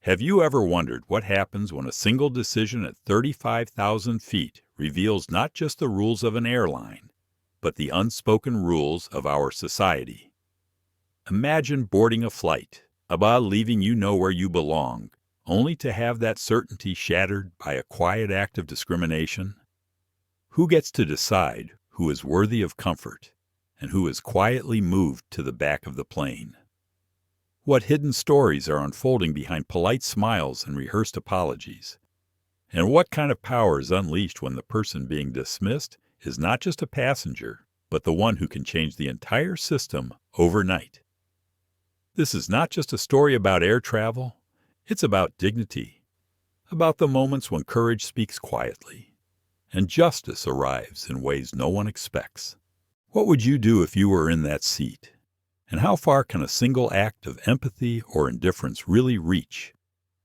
Have you ever wondered what happens when a single decision at 35,000 feet reveals not just the rules of an airline, but the unspoken rules of our society? Imagine boarding a flight, about leaving you know where you belong, only to have that certainty shattered by a quiet act of discrimination. Who gets to decide who is worthy of comfort and who is quietly moved to the back of the plane? What hidden stories are unfolding behind polite smiles and rehearsed apologies? And what kind of power is unleashed when the person being dismissed is not just a passenger, but the one who can change the entire system overnight? This is not just a story about air travel, it's about dignity, about the moments when courage speaks quietly, and justice arrives in ways no one expects. What would you do if you were in that seat? And how far can a single act of empathy or indifference really reach?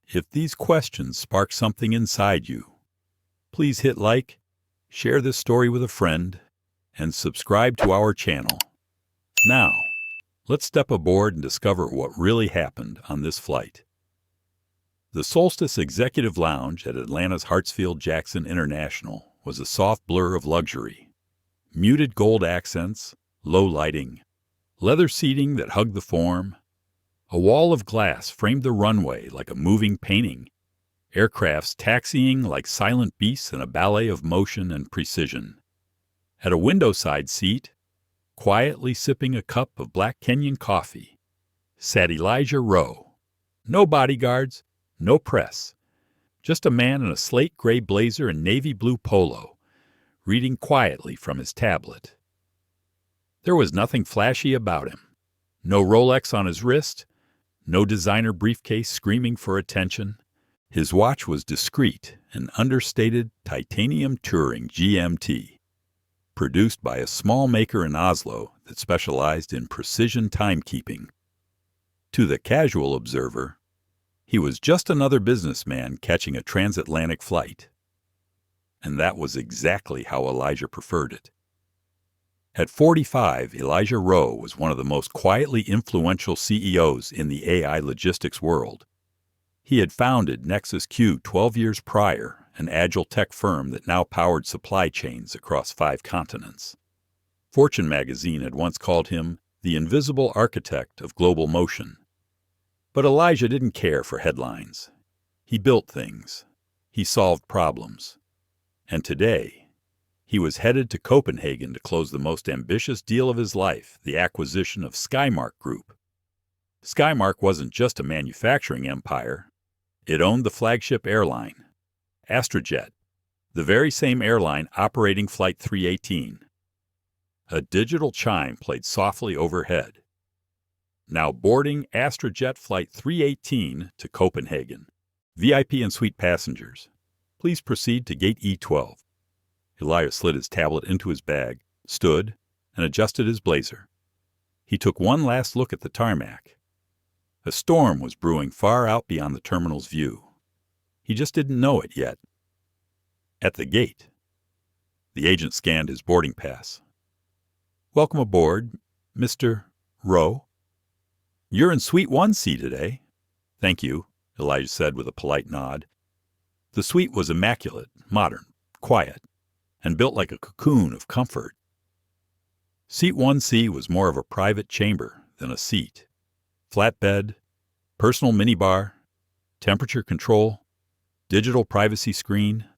If these questions spark something inside you, please hit like, share this story with a friend, and subscribe to our channel. Now, let's step aboard and discover what really happened on this flight. The Solstice Executive Lounge at Atlanta's Hartsfield-Jackson International was a soft blur of luxury. Muted gold accents, low lighting, leather seating that hugged the form. A wall of glass framed the runway like a moving painting, aircrafts taxiing like silent beasts in a ballet of motion and precision. At a window-side seat, quietly sipping a cup of Black Kenyan coffee, sat Elijah Rowe. No bodyguards, no press, just a man in a slate gray blazer and navy blue polo, reading quietly from his tablet. There was nothing flashy about him. No Rolex on his wrist, no designer briefcase screaming for attention. His watch was discreet, an understated titanium Turing GMT, produced by a small maker in Oslo that specialized in precision timekeeping. To the casual observer, he was just another businessman catching a transatlantic flight. And that was exactly how Elijah preferred it. At 45, Elijah Rowe was one of the most quietly influential CEOs in the AI logistics world. He had founded Nexus Q 12 years prior, an agile tech firm that now powered supply chains across 5 continents. Fortune magazine had once called him the invisible architect of global motion. But Elijah didn't care for headlines. He built things. He solved problems. And today, he was headed to Copenhagen to close the most ambitious deal of his life, the acquisition of Skymark Group. Skymark wasn't just a manufacturing empire. It owned the flagship airline, AstraJet, the very same airline operating Flight 318. A digital chime played softly overhead. Now boarding AstraJet Flight 318 to Copenhagen. VIP and suite passengers, please proceed to Gate E12. Elijah slid his tablet into his bag, stood, and adjusted his blazer. He took one last look at the tarmac. A storm was brewing far out beyond the terminal's view. He just didn't know it yet. At the gate, the agent scanned his boarding pass. "Welcome aboard, Mr. Rowe. You're in Suite 1C today." "Thank you," Elijah said with a polite nod. The suite was immaculate, modern, quiet, and built like a cocoon of comfort. Seat 1C was more of a private chamber than a seat. Flat bed, personal minibar, temperature control, digital privacy screen.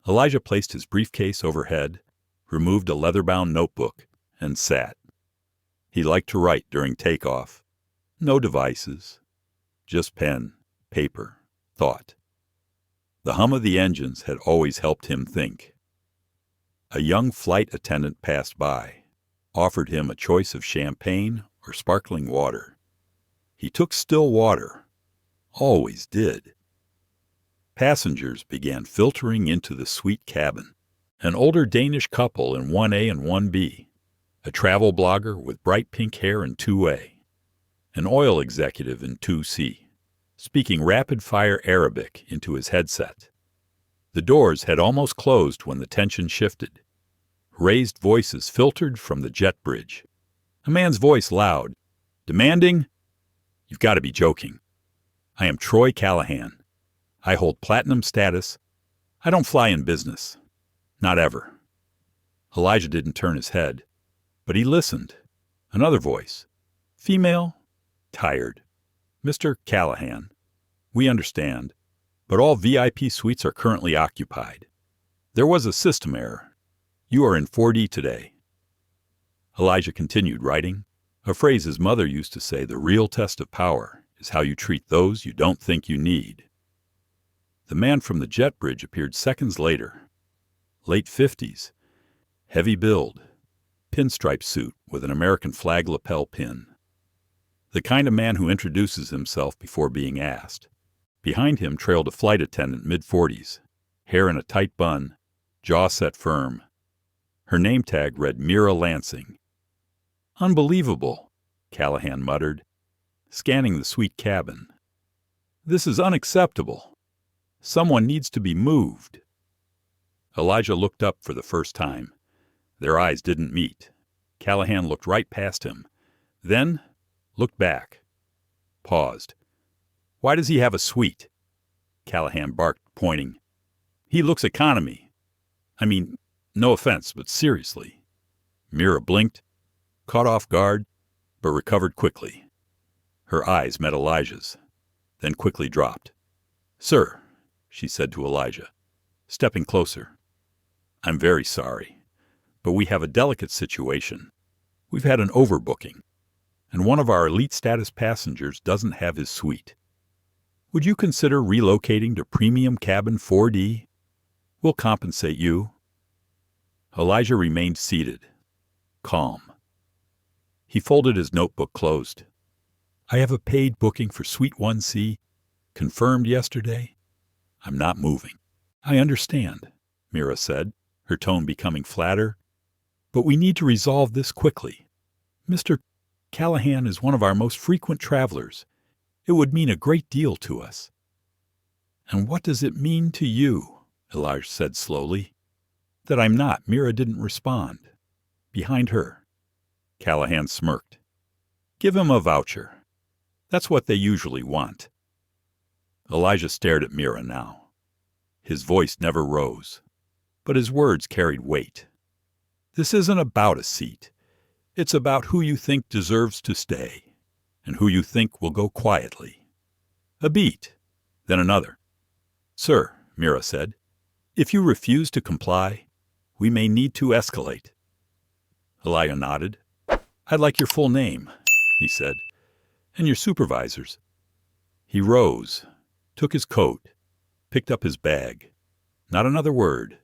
Elijah placed his briefcase overhead, removed a leather-bound notebook, and sat. He liked to write during takeoff. No devices, just pen, paper, thought. The hum of the engines had always helped him think. A young flight attendant passed by, offered him a choice of champagne or sparkling water. He took still water, always did. Passengers began filtering into the suite cabin. An older Danish couple in 1A and 1B, a travel blogger with bright pink hair in 2A, an oil executive in 2C. Speaking rapid-fire Arabic into his headset. The doors had almost closed when the tension shifted. Raised voices filtered from the jet bridge. A man's voice loud, demanding, "You've got to be joking." I am Troy Callahan. I hold platinum status. I don't fly in business. Not ever. Elijah didn't turn his head, but he listened. Another voice. Female, tired. Mr. Callahan, we understand, but all VIP suites are currently occupied. There was a system error. You are in 4D today. Elijah continued writing, a phrase his mother used to say, the real test of power is how you treat those you don't think you need. The man from the jet bridge appeared seconds later. Late 50s, heavy build, pinstripe suit with an American flag lapel pin. The kind of man who introduces himself before being asked. Behind him trailed a flight attendant mid-40s, hair in a tight bun, jaw set firm. Her name tag read Mira Lansing. Unbelievable, Callahan muttered, scanning the suite cabin. This is unacceptable. Someone needs to be moved. Elijah looked up for the first time. Their eyes didn't meet. Callahan looked right past him, then looked back. Paused. Why does he have a suite? Callahan barked, pointing. He looks economy. I mean, no offense, but seriously. Mira blinked, caught off guard, but recovered quickly. Her eyes met Elijah's, then quickly dropped. Sir, she said to Elijah, stepping closer. I'm very sorry, but we have a delicate situation. We've had an overbooking, and one of our elite status passengers doesn't have his suite. Would you consider relocating to premium cabin 4D? We'll compensate you. Elijah remained seated, calm. He folded his notebook closed. I have a paid booking for Suite 1C, confirmed yesterday. I'm not moving. I understand, Mira said, her tone becoming flatter. But we need to resolve this quickly. Mr. Callahan is one of our most frequent travelers. It would mean a great deal to us. And what does it mean to you? Elijah said slowly. That I'm not. Mira didn't respond. Behind her. Callahan smirked. Give him a voucher. That's what they usually want. Elijah stared at Mira now. His voice never rose, but his words carried weight. This isn't about a seat. It's about who you think deserves to stay, and who you think will go quietly. A beat, then another. Sir, Mira said, if you refuse to comply, we may need to escalate. Elijah nodded. I'd like your full name, he said, and your supervisor's. He rose, took his coat, picked up his bag. Not another word,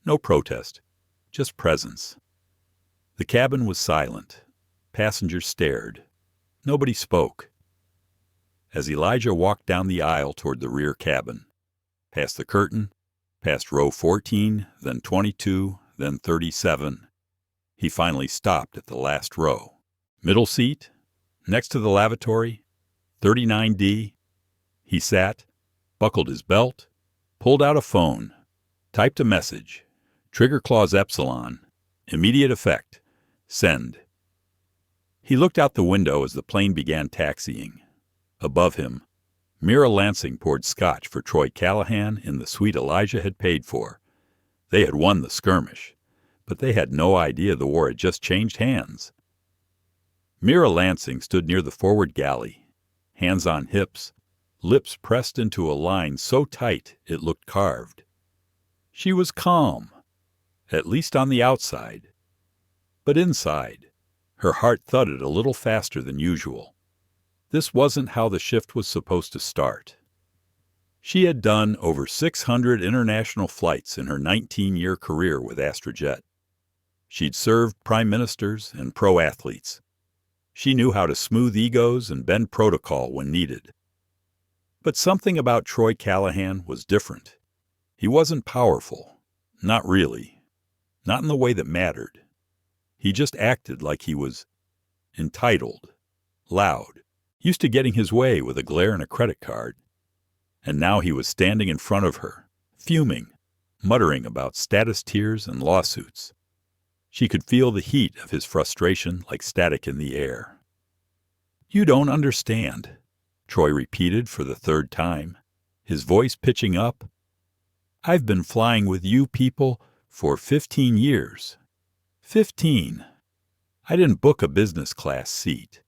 no protest, just presence. The cabin was silent. Passengers stared. Nobody spoke. As Elijah walked down the aisle toward the rear cabin, past the curtain, past row 14, then 22, then 37, he finally stopped at the last row. Middle seat, next to the lavatory, 39D. He sat, buckled his belt, pulled out a phone, typed a message. Trigger Clause Epsilon. Immediate effect. Send. He looked out the window as the plane began taxiing. Above him, Mira Lansing poured scotch for Troy Callahan in the suite Elijah had paid for. They had won the skirmish, but they had no idea the war had just changed hands. Mira Lansing stood near the forward galley, hands on hips, lips pressed into a line so tight it looked carved. She was calm, at least on the outside. But inside, her heart thudded a little faster than usual. This wasn't how the shift was supposed to start. She had done over 600 international flights in her 19-year career with AstraJet. She'd served prime ministers and pro athletes. She knew how to smooth egos and bend protocol when needed. But something about Troy Callahan was different. He wasn't powerful. Not really. Not in the way that mattered. He just acted like he was entitled, loud, used to getting his way with a glare and a credit card. And now he was standing in front of her, fuming, muttering about status tiers and lawsuits. She could feel the heat of his frustration like static in the air. You don't understand. Troy repeated for the third time, his voice pitching up. I've been flying with you people for 15 years. 15. I didn't book a business class seat.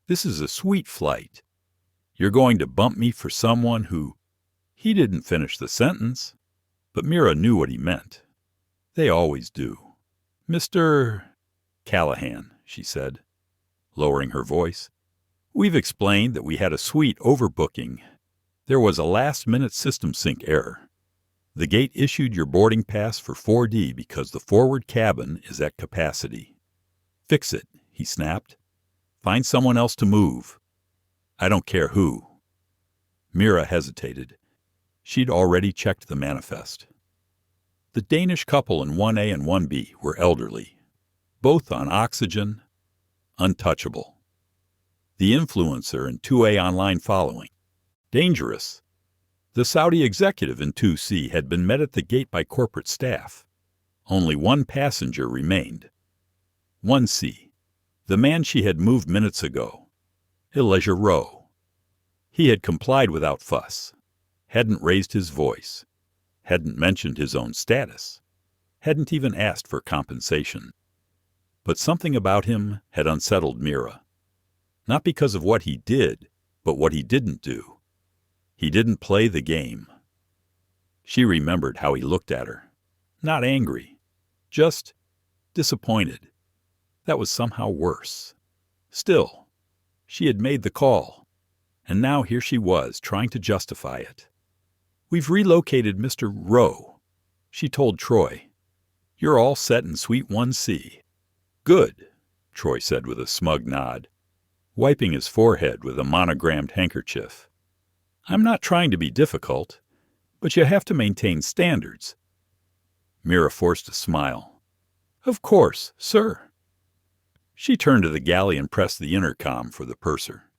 This is a suite flight. You're going to bump me for someone who... He didn't finish the sentence, but Mira knew what he meant. They always do. Mr. Callahan, she said, lowering her voice. We've explained that we had a suite overbooking. There was a last-minute system sync error. The gate issued your boarding pass for 4D because the forward cabin is at capacity. Fix it, he snapped. Find someone else to move. I don't care who. Mira hesitated. She'd already checked the manifest. The Danish couple in 1A and 1B were elderly, both on oxygen, untouchable. The influencer in 2A online following, dangerous. The Saudi executive in 2C had been met at the gate by corporate staff. Only one passenger remained. 1C, the man she had moved minutes ago, Elijah Rowe. He had complied without fuss, hadn't raised his voice, hadn't mentioned his own status, hadn't even asked for compensation. But something about him had unsettled Mira. Not because of what he did, but what he didn't do. He didn't play the game. She remembered how he looked at her. Not angry, just disappointed. That was somehow worse. Still, she had made the call, and now here she was trying to justify it. We've relocated Mr. Rowe, she told Troy. You're all set in Suite 1C. Good, Troy said with a smug nod, wiping his forehead with a monogrammed handkerchief. I'm not trying to be difficult, but you have to maintain standards. Mira forced a smile. Of course, sir. She turned to the galley and pressed the intercom for the purser.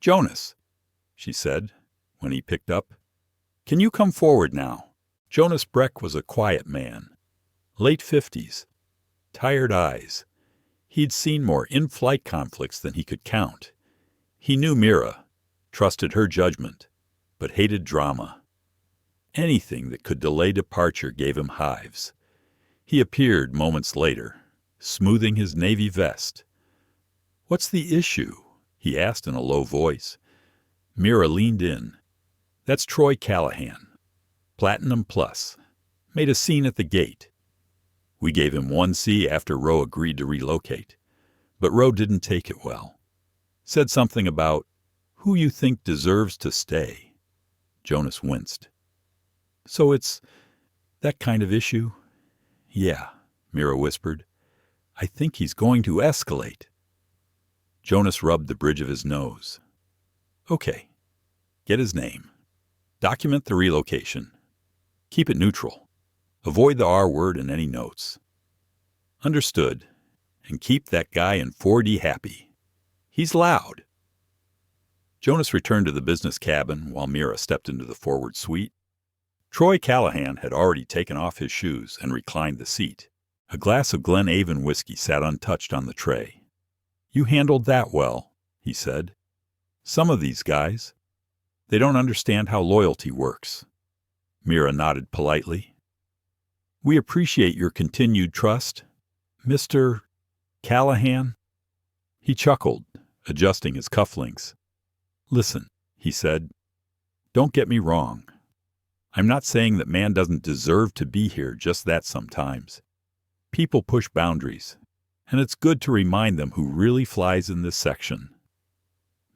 Jonas, she said, when he picked up. Can you come forward now? Jonas Breck was a quiet man, late 50s, tired eyes. He'd seen more in-flight conflicts than he could count. He knew Mira, trusted her judgment, but hated drama. Anything that could delay departure gave him hives. He appeared moments later, smoothing his navy vest. What's the issue? He asked in a low voice. Mira leaned in. That's Troy Callahan, Platinum Plus. Made a scene at the gate. We gave him 1C after Rowe agreed to relocate, but Rowe didn't take it well. Said something about who you think deserves to stay. Jonas winced. So it's that kind of issue? Yeah, Mira whispered. I think he's going to escalate. Jonas rubbed the bridge of his nose. Okay, get his name. Document the relocation. Keep it neutral. Avoid the R word in any notes. Understood. And keep that guy in 4D happy. He's loud. Jonas returned to the business cabin while Mira stepped into the forward suite. Troy Callahan had already taken off his shoes and reclined the seat. A glass of Glenavon whiskey sat untouched on the tray. You handled that well, he said. Some of these guys, they don't understand how loyalty works. Mira nodded politely. We appreciate your continued trust, Mr. Callahan. He chuckled, adjusting his cufflinks. Listen, he said, don't get me wrong. I'm not saying that man doesn't deserve to be here, just that sometimes. People push boundaries, and it's good to remind them who really flies in this section.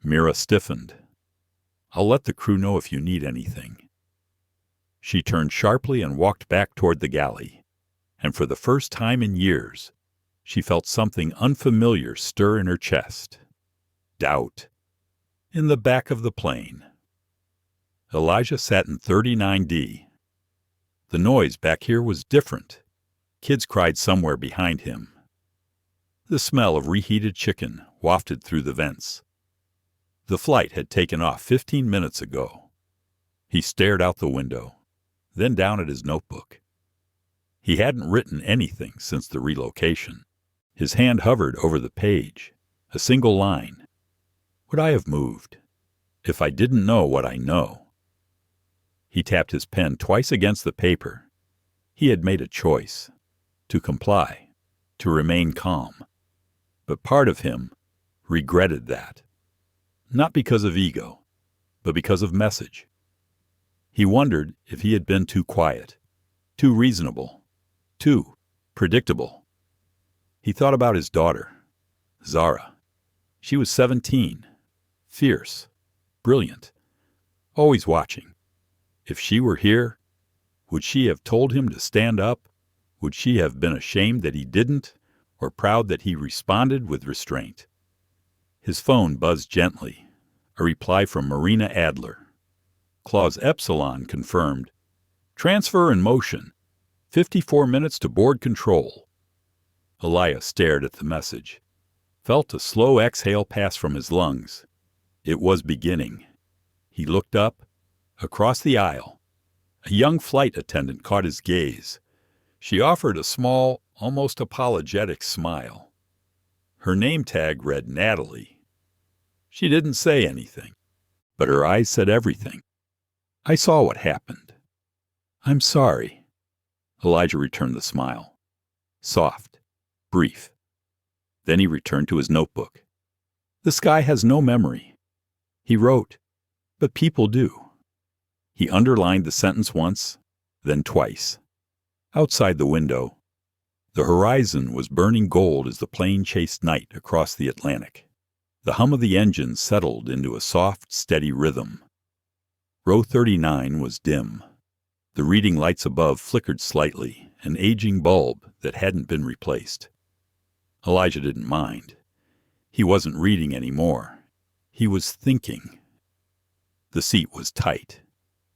Mira stiffened. I'll let the crew know if you need anything. She turned sharply and walked back toward the galley, and for the first time in years, she felt something unfamiliar stir in her chest. Doubt. In the back of the plane. Elijah sat in 39D. The noise back here was different. Kids cried somewhere behind him. The smell of reheated chicken wafted through the vents. The flight had taken off 15 minutes ago. He stared out the window, then down at his notebook. He hadn't written anything since the relocation. His hand hovered over the page, a single line. Would I have moved? If I didn't know what I know. He tapped his pen twice against the paper. He had made a choice. To comply. To remain calm. But part of him regretted that. Not because of ego, but because of message. He wondered if he had been too quiet, too reasonable, too predictable. He thought about his daughter, Zara. She was 17, fierce, brilliant, always watching. If she were here, would she have told him to stand up? Would she have been ashamed that he didn't, or proud that he responded with restraint? His phone buzzed gently, a reply from Marina Adler. Clause Epsilon confirmed. Transfer in motion. 54 minutes to board control. Elias stared at the message, felt a slow exhale pass from his lungs. It was beginning. He looked up, across the aisle. A young flight attendant caught his gaze. She offered a small, almost apologetic smile. Her name tag read Natalie. She didn't say anything, but her eyes said everything. I saw what happened. I'm sorry. Elijah returned the smile. Soft, brief. Then he returned to his notebook. The sky has no memory. He wrote, but people do. He underlined the sentence once, then twice. Outside the window, the horizon was burning gold as the plane chased night across the Atlantic. The hum of the engine settled into a soft, steady rhythm. Row 39 was dim. The reading lights above flickered slightly, an aging bulb that hadn't been replaced. Elijah didn't mind. He wasn't reading anymore. He was thinking. The seat was tight.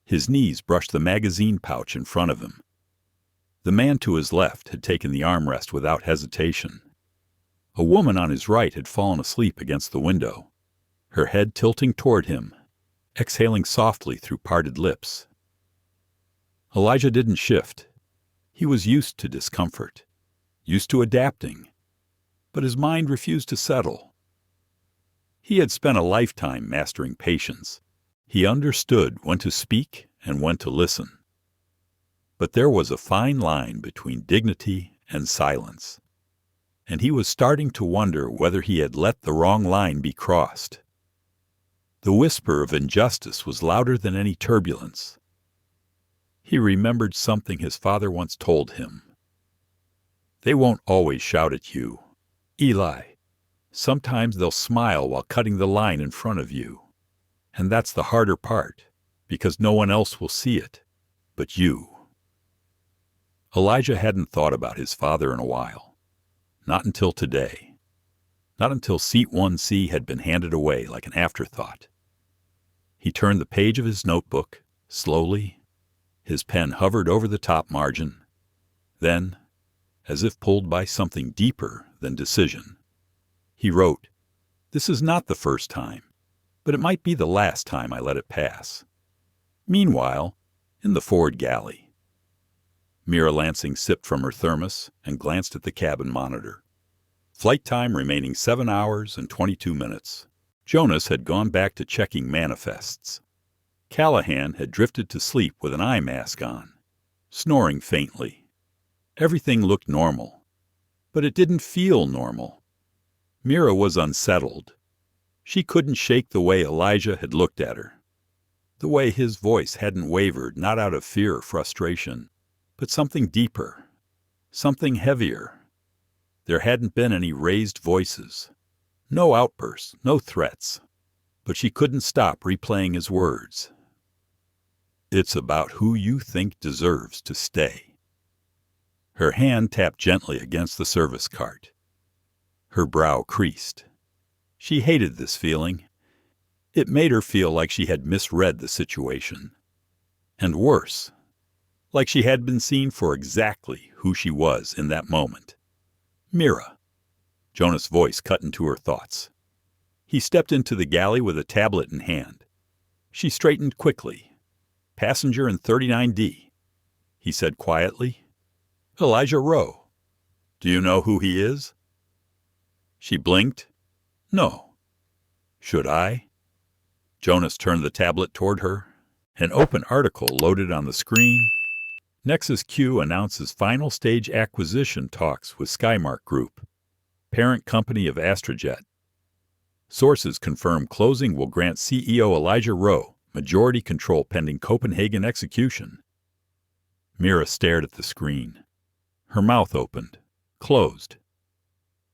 His knees brushed the magazine pouch in front of him. The man to his left had taken the armrest without hesitation. A woman on his right had fallen asleep against the window, her head tilting toward him, exhaling softly through parted lips. Elijah didn't shift. He was used to discomfort, used to adapting, but his mind refused to settle. He had spent a lifetime mastering patience. He understood when to speak and when to listen. But there was a fine line between dignity and silence, and he was starting to wonder whether he had let the wrong line be crossed. The whisper of injustice was louder than any turbulence. He remembered something his father once told him. They won't always shout at you, Eli. Sometimes they'll smile while cutting the line in front of you. And that's the harder part, because no one else will see it, but you. Elijah hadn't thought about his father in a while. Not until today. Not until Seat 1C had been handed away like an afterthought. He turned the page of his notebook, slowly. His pen hovered over the top margin. Then, as if pulled by something deeper than decision, he wrote, This is not the first time, but it might be the last time I let it pass. Meanwhile, in the forward galley. Mira Lansing sipped from her thermos and glanced at the cabin monitor. Flight time remaining 7 hours and 22 minutes. Jonas had gone back to checking manifests. Callahan had drifted to sleep with an eye mask on, snoring faintly. Everything looked normal, but it didn't feel normal. Mira was unsettled. She couldn't shake the way Elijah had looked at her, the way his voice hadn't wavered, not out of fear or frustration, but something deeper, something heavier. There hadn't been any raised voices, no outbursts, no threats, but she couldn't stop replaying his words. It's about who you think deserves to stay. Her hand tapped gently against the service cart. Her brow creased. She hated this feeling. It made her feel like she had misread the situation. And worse, like she had been seen for exactly who she was in that moment. Mira. Jonas' voice cut into her thoughts. He stepped into the galley with a tablet in hand. She straightened quickly. Passenger in 39D. He said quietly, Elijah Rowe. Do you know who he is? She blinked. No. Should I? Jonas turned the tablet toward her. An open article loaded on the screen. Nexus Q announces final stage acquisition talks with Skymark Group, parent company of AstraJet. Sources confirm closing will grant CEO Elijah Rowe majority control pending Copenhagen execution. Mira stared at the screen. Her mouth opened, closed.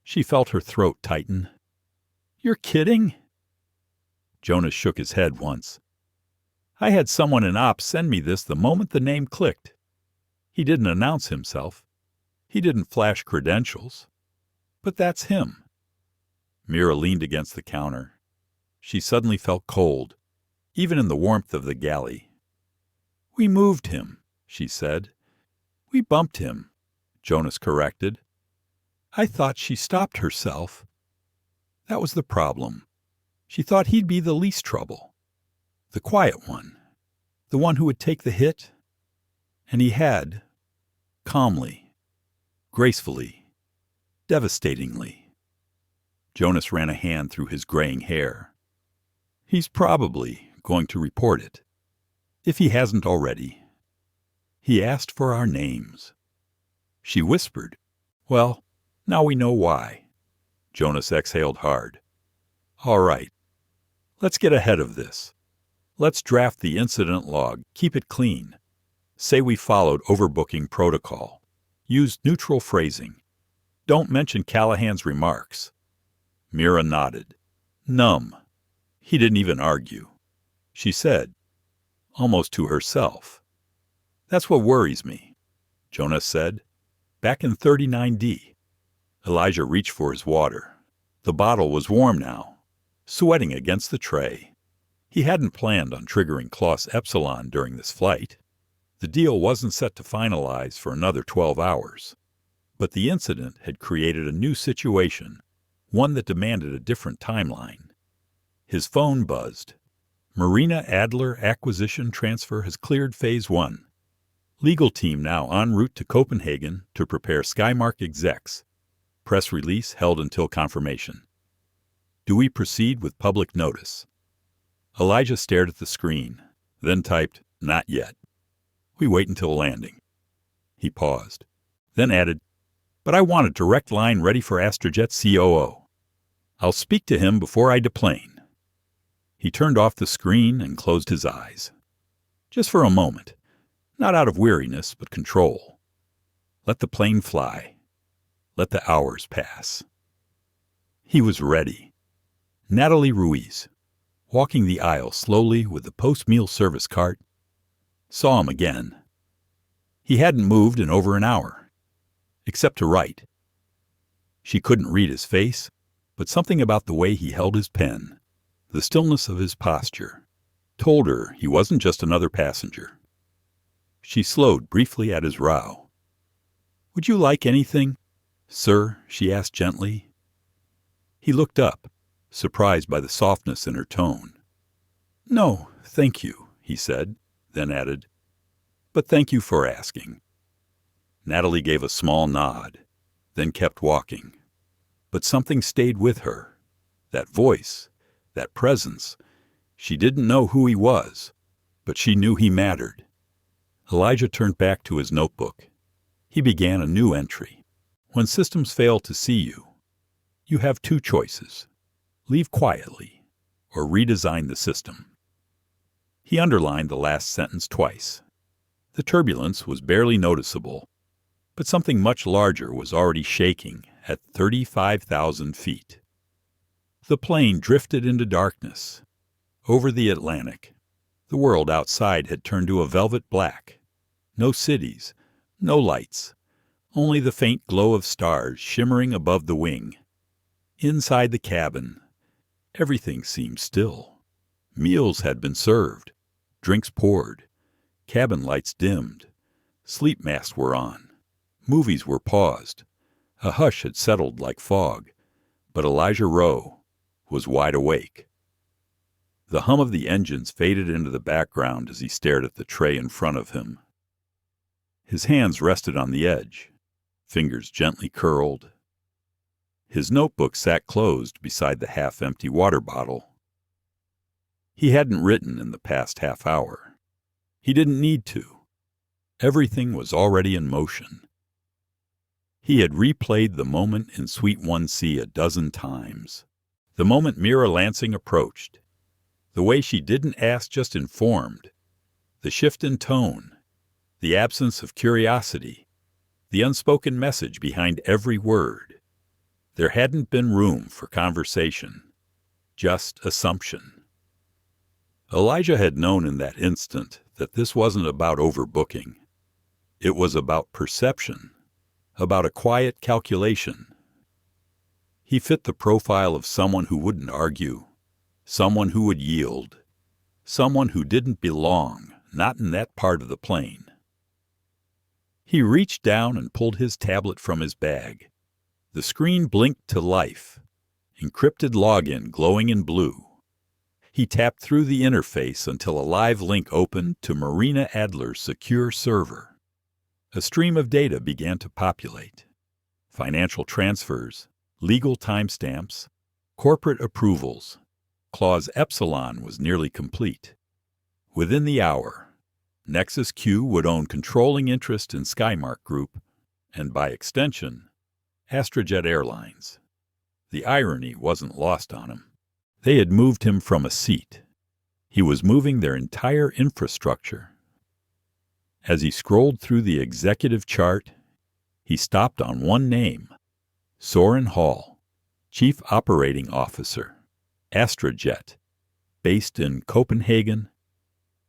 She felt her throat tighten. "You're kidding?" Jonas shook his head once. "I had someone in ops send me this the moment the name clicked. He didn't announce himself. He didn't flash credentials. But that's him." Mira leaned against the counter. She suddenly felt cold, even in the warmth of the galley. "We moved him," she said. "We bumped him," Jonas corrected. "I thought she stopped herself." That was the problem. She thought he'd be the least trouble. The quiet one. The one who would take the hit. And he had. Calmly. Gracefully. Devastatingly. Jonas ran a hand through his graying hair. "He's probably going to report it. If he hasn't already. He asked for our names." She whispered, "Well, now we know why." Jonas exhaled hard. "All right. Let's get ahead of this. Let's draft the incident log, keep it clean. Say we followed overbooking protocol. Use neutral phrasing. Don't mention Callahan's remarks." Mira nodded. Numb. He didn't even argue. She said, almost to herself, "That's what worries me," Jonas said. "Back in 39D. Elijah reached for his water. The bottle was warm now, sweating against the tray. He hadn't planned on triggering Clause Epsilon during this flight. The deal wasn't set to finalize for another 12 hours. But the incident had created a new situation, one that demanded a different timeline. His phone buzzed. "Marina Adler acquisition transfer has cleared Phase 1. Legal team now en route to Copenhagen to prepare Skymark execs. Press release held until confirmation. Do we proceed with public notice?" Elijah stared at the screen, then typed, "Not yet. We wait until landing." He paused, then added, "But I want a direct line ready for AstraJet COO. I'll speak to him before I deplane." He turned off the screen and closed his eyes. Just for a moment, not out of weariness, but control. Let the plane fly. Let the hours pass. He was ready. Natalie Ruiz, walking the aisle slowly with the post-meal service cart, saw him again. He hadn't moved in over an hour, except to write. She couldn't read his face, but something about the way he held his pen, the stillness of his posture, told her he wasn't just another passenger. She slowed briefly at his brow. "Would you like anything, sir?" she asked gently. He looked up, surprised by the softness in her tone. "No, thank you," he said, then added, "But thank you for asking." Natalie gave a small nod, then kept walking. But something stayed with her. That voice, that presence. She didn't know who he was, but she knew he mattered. Elijah turned back to his notebook. He began a new entry. "When systems fail to see you, you have two choices. Leave quietly, or redesign the system." He underlined the last sentence twice. The turbulence was barely noticeable, but something much larger was already shaking at 35,000 feet. The plane drifted into darkness. Over the Atlantic, the world outside had turned to a velvet black. No cities, no lights, only the faint glow of stars shimmering above the wing. Inside the cabin, everything seemed still. Meals had been served, drinks poured, cabin lights dimmed, sleep masks were on, movies were paused. A hush had settled like fog, but Elijah Rowe was wide awake. The hum of the engines faded into the background as he stared at the tray in front of him. His hands rested on the edge, fingers gently curled. His notebook sat closed beside the half-empty water bottle. He hadn't written in the past half hour. He didn't need to. Everything was already in motion. He had replayed the moment in Suite 1C a dozen times. The moment Mira Lansing approached. The way she didn't ask, just informed. The shift in tone. The absence of curiosity. The unspoken message behind every word. There hadn't been room for conversation. Just assumption. Elijah had known in that instant that this wasn't about overbooking. It was about perception. About a quiet calculation. He fit the profile of someone who wouldn't argue, someone who would yield, someone who didn't belong, not in that part of the plane. He reached down and pulled his tablet from his bag. The screen blinked to life, encrypted login glowing in blue. He tapped through the interface until a live link opened to Marina Adler's secure server. A stream of data began to populate. Financial transfers, legal timestamps, corporate approvals. Clause Epsilon was nearly complete. Within the hour, NexusQ would own controlling interest in Skymark Group, and by extension, AstraJet Airlines. The irony wasn't lost on him. They had moved him from a seat. He was moving their entire infrastructure. As he scrolled through the executive chart, he stopped on one name, Soren Hall, Chief Operating Officer, AstraJet, based in Copenhagen.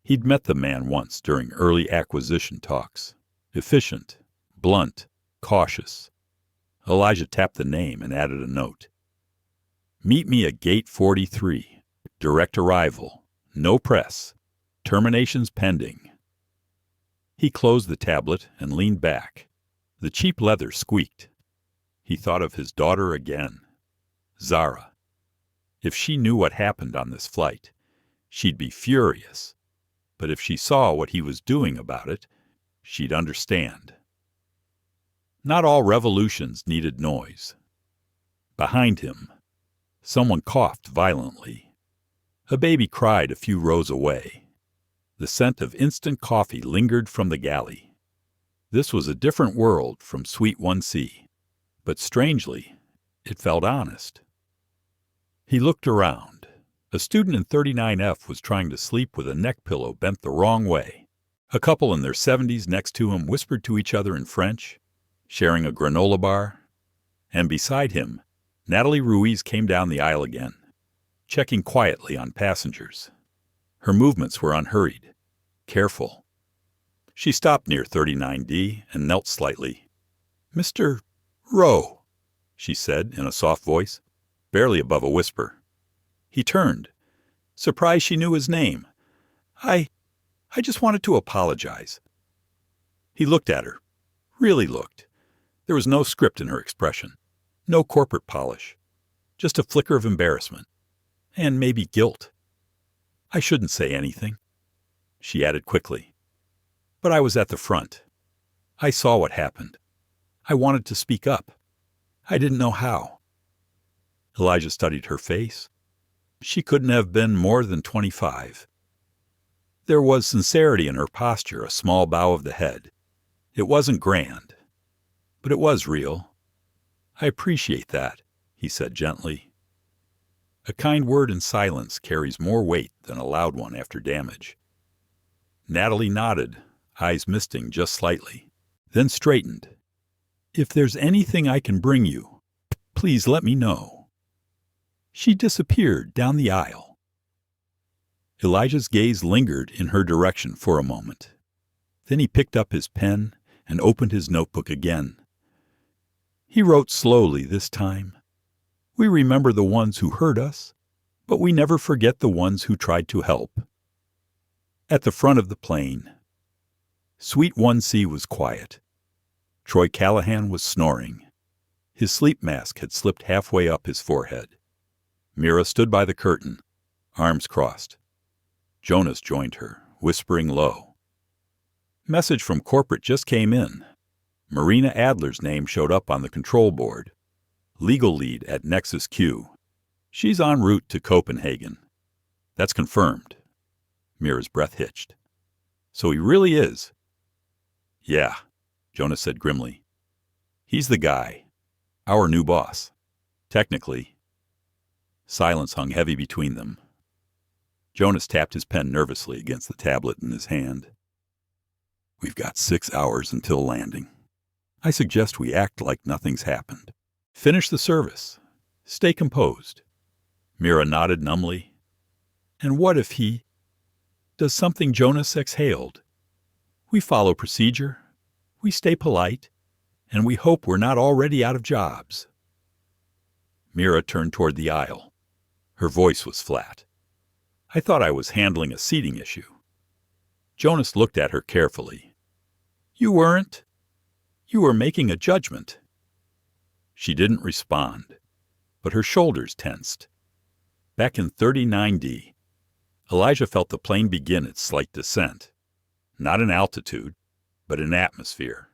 He'd met the man once during early acquisition talks. Efficient, blunt, cautious. Elijah tapped the name and added a note. Meet me at Gate 43. Direct arrival. No press. Terminations pending. He closed the tablet and leaned back. The cheap leather squeaked. He thought of his daughter again. Zara. If she knew what happened on this flight, she'd be furious. But if she saw what he was doing about it, she'd understand. Not all revolutions needed noise. Behind him, someone coughed violently. A baby cried a few rows away. The scent of instant coffee lingered from the galley. This was a different world from Suite 1C, but strangely, it felt honest. He looked around. A student in 39F was trying to sleep with a neck pillow bent the wrong way. A couple in their 70s next to him whispered to each other in French, sharing a granola bar. And beside him, Natalie Ruiz came down the aisle again, checking quietly on passengers. Her movements were unhurried, careful. She stopped near 39D and knelt slightly. "Mr. Rowe," she said in a soft voice, barely above a whisper. He turned, surprised she knew his name. I just wanted to apologize." He looked at her, really looked. There was no script in her expression, no corporate polish, just a flicker of embarrassment, and maybe guilt. "I shouldn't say anything," she added quickly. "But I was at the front. I saw what happened. I wanted to speak up. I didn't know how." Elijah studied her face. She couldn't have been more than 25. There was sincerity in her posture, a small bow of the head. It wasn't grand, but it was real. "I appreciate that," he said gently. A kind word in silence carries more weight than a loud one after damage. Natalie nodded, eyes misting just slightly, then straightened. "If there's anything I can bring you, please let me know." She disappeared down the aisle. Elijah's gaze lingered in her direction for a moment. Then he picked up his pen and opened his notebook again. He wrote slowly this time. "We remember the ones who hurt us, but we never forget the ones who tried to help." At the front of the plane, Suite 1C was quiet. Troy Callahan was snoring. His sleep mask had slipped halfway up his forehead. Mira stood by the curtain, arms crossed. Jonas joined her, whispering low. Message from corporate just came in. Marina Adler's name showed up on the control board. Legal lead at NexusQ. She's en route to Copenhagen. That's confirmed. Mira's breath hitched. So he really is. Yeah, Jonas said grimly. He's the guy. Our new boss. Technically. Silence hung heavy between them. Jonas tapped his pen nervously against the tablet in his hand. We've got 6 hours until landing. I suggest we act like nothing's happened. Finish the service. Stay composed. Mira nodded numbly. And what if he does something? Jonas exhaled. We follow procedure. We stay polite. And we hope we're not already out of jobs. Mira turned toward the aisle. Her voice was flat. I thought I was handling a seating issue. Jonas looked at her carefully. You weren't. You were making a judgment. She didn't respond, but her shoulders tensed. Back in 39D, Elijah felt the plane begin its slight descent. Not in altitude, but in atmosphere.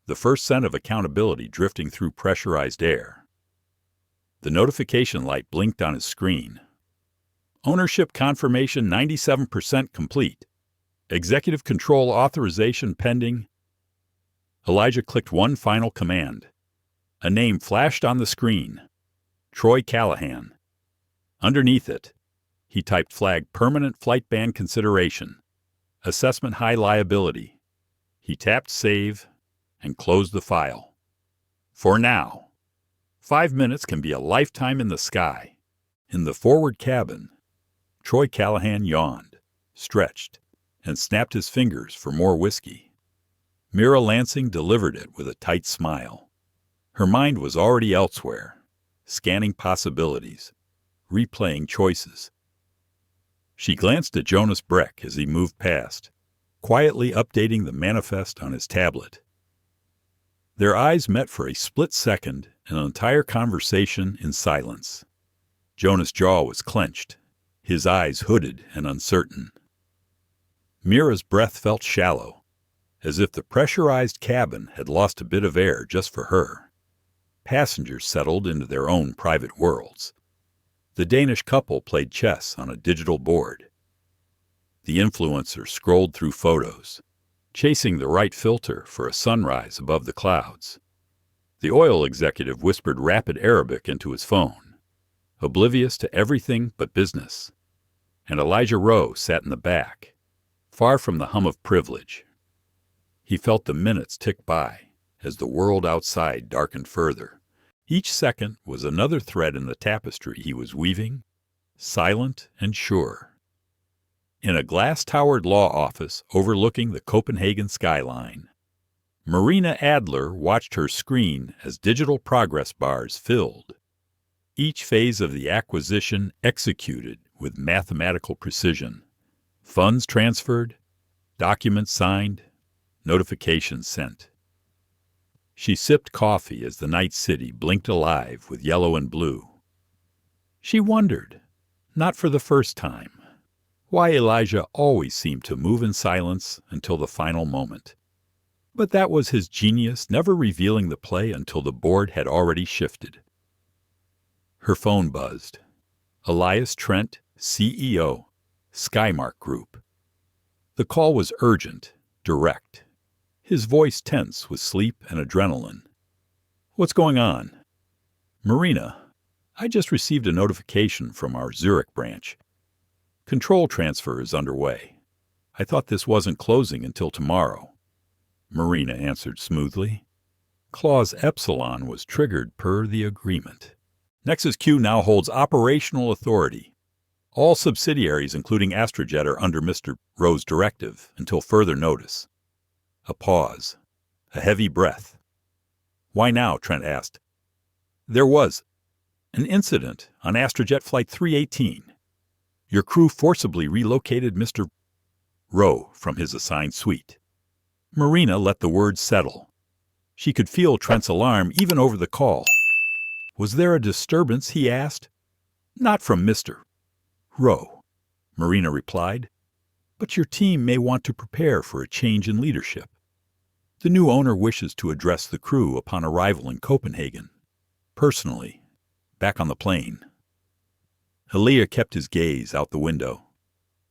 The first scent of accountability drifting through pressurized air. The notification light blinked on his screen. Ownership confirmation 97% complete. Executive control authorization pending. Elijah clicked one final command. A name flashed on the screen. Troy Callahan. Underneath it, he typed flag permanent flight ban consideration. Assessment high liability. He tapped save and closed the file. For now. 5 minutes can be a lifetime in the sky. In the forward cabin, Troy Callahan yawned, stretched, and snapped his fingers for more whiskey. Mira Lansing delivered it with a tight smile. Her mind was already elsewhere, scanning possibilities, replaying choices. She glanced at Jonas Breck as he moved past, quietly updating the manifest on his tablet. Their eyes met for a split second, an entire conversation in silence. Jonas' jaw was clenched, his eyes hooded and uncertain. Mira's breath felt shallow, as if the pressurized cabin had lost a bit of air just for her. Passengers settled into their own private worlds. The Danish couple played chess on a digital board. The influencer scrolled through photos, chasing the right filter for a sunrise above the clouds. The oil executive whispered rapid Arabic into his phone, oblivious to everything but business. And Elijah Rowe sat in the back, far from the hum of privilege. He felt the minutes tick by as the world outside darkened further. Each second was another thread in the tapestry he was weaving, silent and sure. In a glass-towered law office overlooking the Copenhagen skyline, Marina Adler watched her screen as digital progress bars filled, each phase of the acquisition executed with mathematical precision. Funds transferred, documents signed, notifications sent. She sipped coffee as the night city blinked alive with yellow and blue. She wondered, not for the first time, why Elijah always seemed to move in silence until the final moment. But that was his genius, never revealing the play until the board had already shifted. Her phone buzzed. Elias Trent, CEO, Skymark Group. The call was urgent, direct, his voice tense with sleep and adrenaline. What's going on? Marina, I just received a notification from our Zurich branch. Control transfer is underway. I thought this wasn't closing until tomorrow. Marina answered smoothly. Clause Epsilon was triggered per the agreement. Nexus Q now holds operational authority. All subsidiaries, including AstraJet, are under Mr. Rowe's directive until further notice. A pause. A heavy breath. Why now? Trent asked. There was an incident on AstraJet Flight 318. Your crew forcibly relocated Mr. Rowe from his assigned suite. Marina let the words settle. She could feel Trent's alarm even over the call. Was there a disturbance? He asked. Not from Mr. Rowe, Marina replied. But your team may want to prepare for a change in leadership. The new owner wishes to address the crew upon arrival in Copenhagen. Personally, back on the plane. Elia kept his gaze out the window.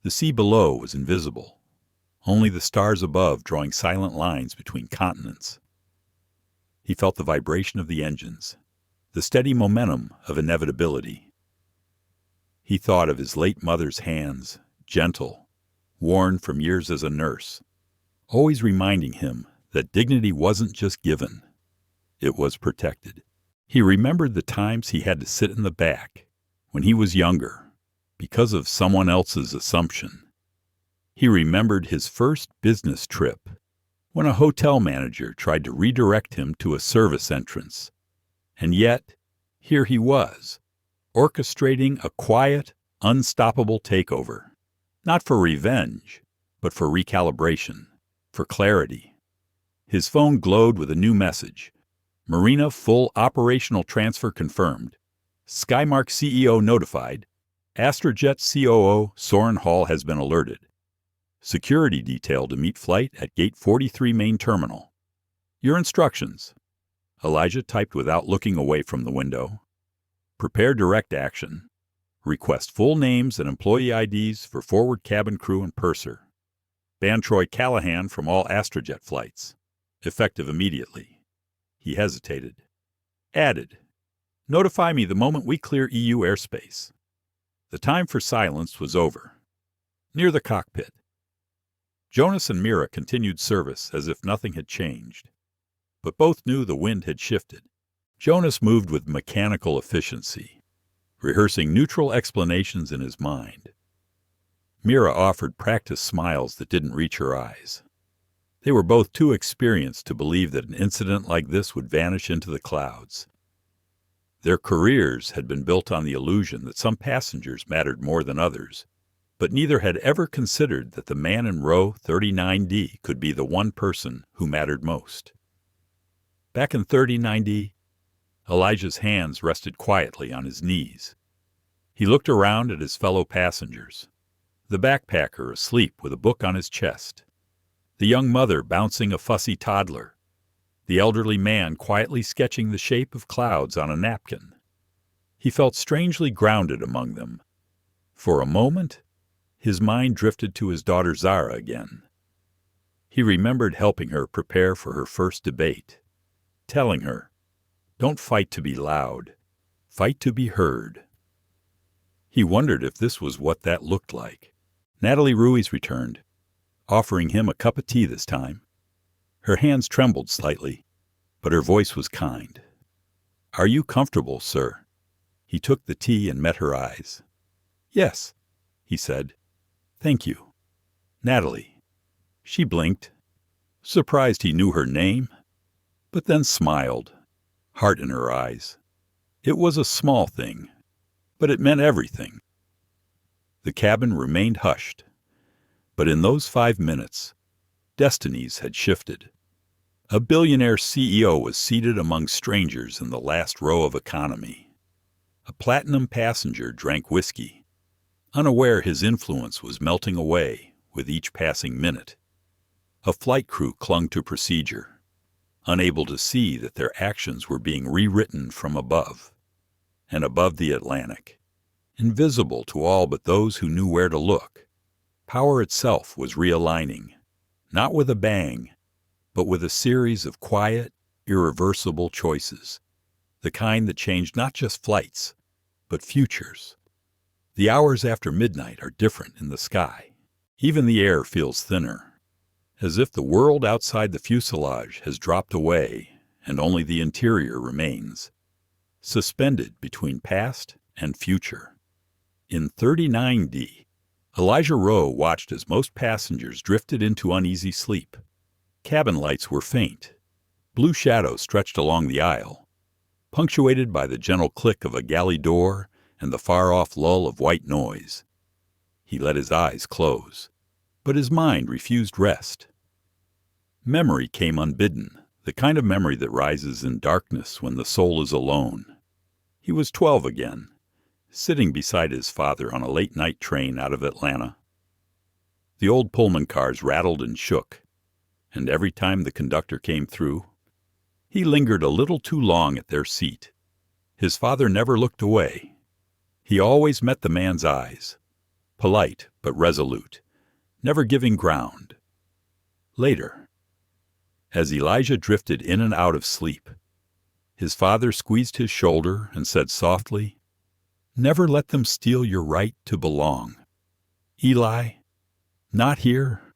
The sea below was invisible, only the stars above drawing silent lines between continents. He felt the vibration of the engines, the steady momentum of inevitability. He thought of his late mother's hands, gentle, worn from years as a nurse, always reminding him that dignity wasn't just given, it was protected. He remembered the times he had to sit in the back when he was younger because of someone else's assumption. He remembered his first business trip when a hotel manager tried to redirect him to a service entrance. And yet, here he was, orchestrating a quiet, unstoppable takeover, not for revenge, but for recalibration, for clarity. His phone glowed with a new message. Marina full operational transfer confirmed. Skymark CEO notified. AstraJet COO Soren Hall has been alerted. Security detail to meet flight at Gate 43 main terminal. Your instructions. Elijah typed without looking away from the window. Prepare direct action. Request full names and employee IDs for forward cabin crew and purser. Ban Troy Callahan from all AstraJet flights. Effective immediately. He hesitated. Added. Notify me the moment we clear EU airspace. The time for silence was over. Near the cockpit, Jonas and Mira continued service as if nothing had changed. But both knew the wind had shifted. Jonas moved with mechanical efficiency, rehearsing neutral explanations in his mind. Mira offered practice smiles that didn't reach her eyes. They were both too experienced to believe that an incident like this would vanish into the clouds. Their careers had been built on the illusion that some passengers mattered more than others, but neither had ever considered that the man in row 39D could be the one person who mattered most. Back in 39D, Elijah's hands rested quietly on his knees. He looked around at his fellow passengers, the backpacker asleep with a book on his chest, the young mother bouncing a fussy toddler, the elderly man quietly sketching the shape of clouds on a napkin. He felt strangely grounded among them. For a moment, his mind drifted to his daughter Zara again. He remembered helping her prepare for her first debate, telling her, "Don't fight to be loud, fight to be heard." He wondered if this was what that looked like. Natalie Ruiz returned, offering him a cup of tea this time. Her hands trembled slightly, but her voice was kind. "Are you comfortable, sir?" He took the tea and met her eyes. "Yes," he said. "Thank you. Natalie." She blinked, surprised he knew her name, but then smiled, heart in her eyes. It was a small thing, but it meant everything. The cabin remained hushed, but in those 5 minutes, destinies had shifted. A billionaire CEO was seated among strangers in the last row of economy. A platinum passenger drank whiskey, unaware his influence was melting away with each passing minute. A flight crew clung to procedure, unable to see that their actions were being rewritten from above. And above the Atlantic, invisible to all but those who knew where to look, power itself was realigning, not with a bang, but with a series of quiet, irreversible choices, the kind that changed not just flights, but futures. The hours after midnight are different in the sky. Even the air feels thinner, as if the world outside the fuselage has dropped away and only the interior remains, suspended between past and future. In 39D, Elijah Rowe watched as most passengers drifted into uneasy sleep. Cabin lights were faint. Blue shadows stretched along the aisle, punctuated by the gentle click of a galley door and the far-off lull of white noise. He let his eyes close, but his mind refused rest. Memory came unbidden, the kind of memory that rises in darkness when the soul is alone. He was 12 again, sitting beside his father on a late-night train out of Atlanta. The old Pullman cars rattled and shook, and every time the conductor came through, he lingered a little too long at their seat. His father never looked away. He always met the man's eyes, polite but resolute, never giving ground. Later, as Elijah drifted in and out of sleep, his father squeezed his shoulder and said softly, "Never let them steal your right to belong. Eli, not here,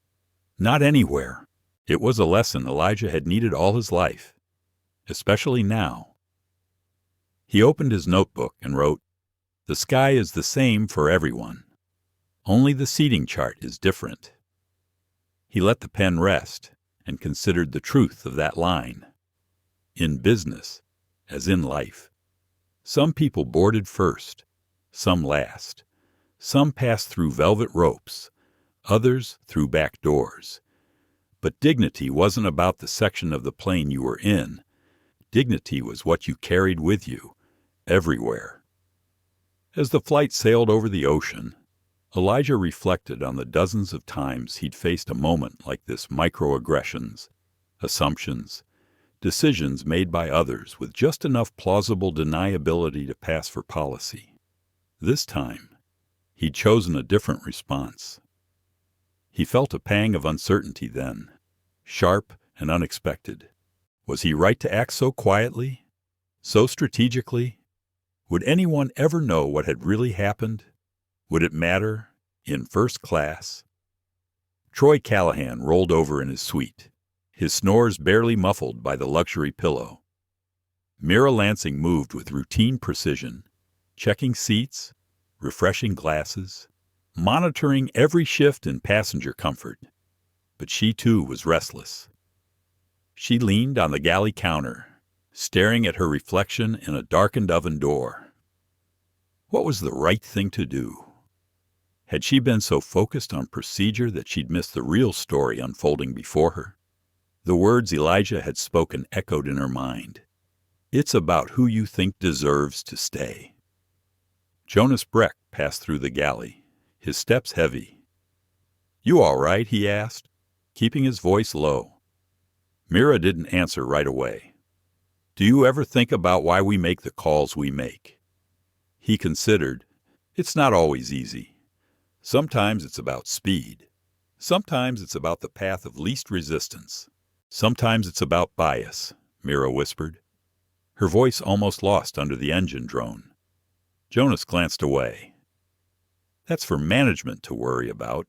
not anywhere." It was a lesson Elijah had needed all his life, especially now. He opened his notebook and wrote, "The sky is the same for everyone. Only the seating chart is different." He let the pen rest and considered the truth of that line. In business, as in life, some people boarded first, some last. Some passed through velvet ropes, others through back doors. But dignity wasn't about the section of the plane you were in. Dignity was what you carried with you, everywhere. As the flight sailed over the ocean, Elijah reflected on the dozens of times he'd faced a moment like this: microaggressions, assumptions, decisions made by others with just enough plausible deniability to pass for policy. This time, he'd chosen a different response. He felt a pang of uncertainty then, sharp and unexpected. Was he right to act so quietly, so strategically? Would anyone ever know what had really happened? Would it matter in first class? Troy Callahan rolled over in his suite, his snores barely muffled by the luxury pillow. Mira Lansing moved with routine precision, checking seats, refreshing glasses, monitoring every shift in passenger comfort. But she too was restless. She leaned on the galley counter, staring at her reflection in a darkened oven door. What was the right thing to do? Had she been so focused on procedure that she'd missed the real story unfolding before her? The words Elijah had spoken echoed in her mind. It's about who you think deserves to stay. Jonas Breck passed through the galley, his steps heavy. "You all right?" he asked, keeping his voice low. Mira didn't answer right away. "Do you ever think about why we make the calls we make?" He considered. It's not always easy. Sometimes it's about speed. Sometimes it's about the path of least resistance. Sometimes it's about bias, Mira whispered, her voice almost lost under the engine drone. Jonas glanced away. "That's for management to worry about."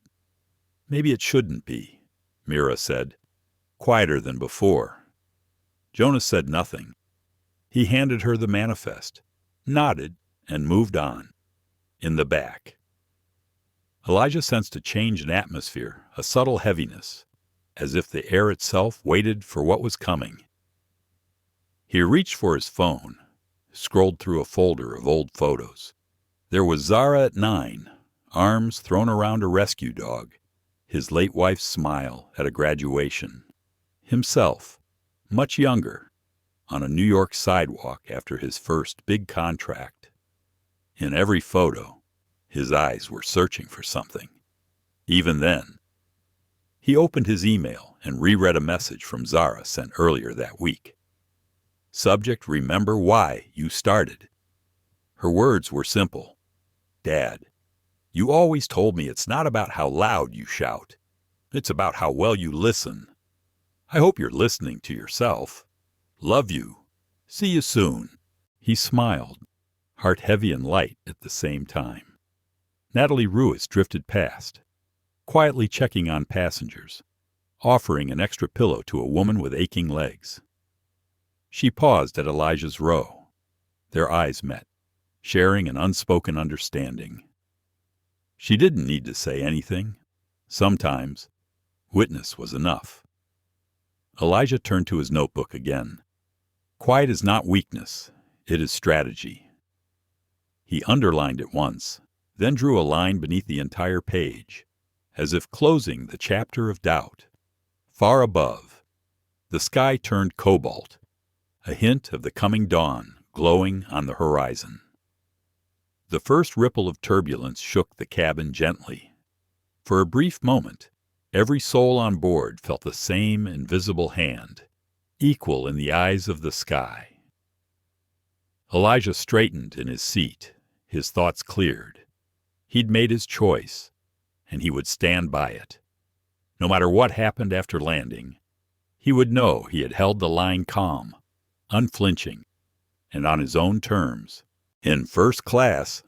"Maybe it shouldn't be," Mira said, quieter than before. Jonas said nothing. He handed her the manifest, nodded, and moved on. In the back, Elijah sensed a change in atmosphere, a subtle heaviness, as if the air itself waited for what was coming. He reached for his phone, scrolled through a folder of old photos. There was Zara at 9, arms thrown around a rescue dog, his late wife's smile at a graduation. Himself, much younger, on a New York sidewalk after his first big contract. In every photo, his eyes were searching for something. Even then, he opened his email and reread a message from Zara sent earlier that week. Subject: remember why you started. Her words were simple. "Dad, you always told me it's not about how loud you shout. It's about how well you listen. I hope you're listening to yourself. Love you. See you soon." He smiled, heart heavy and light at the same time. Natalie Ruiz drifted past, quietly checking on passengers, offering an extra pillow to a woman with aching legs. She paused at Elijah's row. Their eyes met, sharing an unspoken understanding. She didn't need to say anything. Sometimes, witness was enough. Elijah turned to his notebook again. Quiet is not weakness, it is strategy. He underlined it once, then drew a line beneath the entire page, as if closing the chapter of doubt. Far above, the sky turned cobalt, a hint of the coming dawn glowing on the horizon. The first ripple of turbulence shook the cabin gently. For a brief moment, every soul on board felt the same invisible hand, equal in the eyes of the sky. Elijah straightened in his seat, his thoughts cleared. He'd made his choice, and he would stand by it. No matter what happened after landing, he would know he had held the line calm, unflinching, and on his own terms. In first class,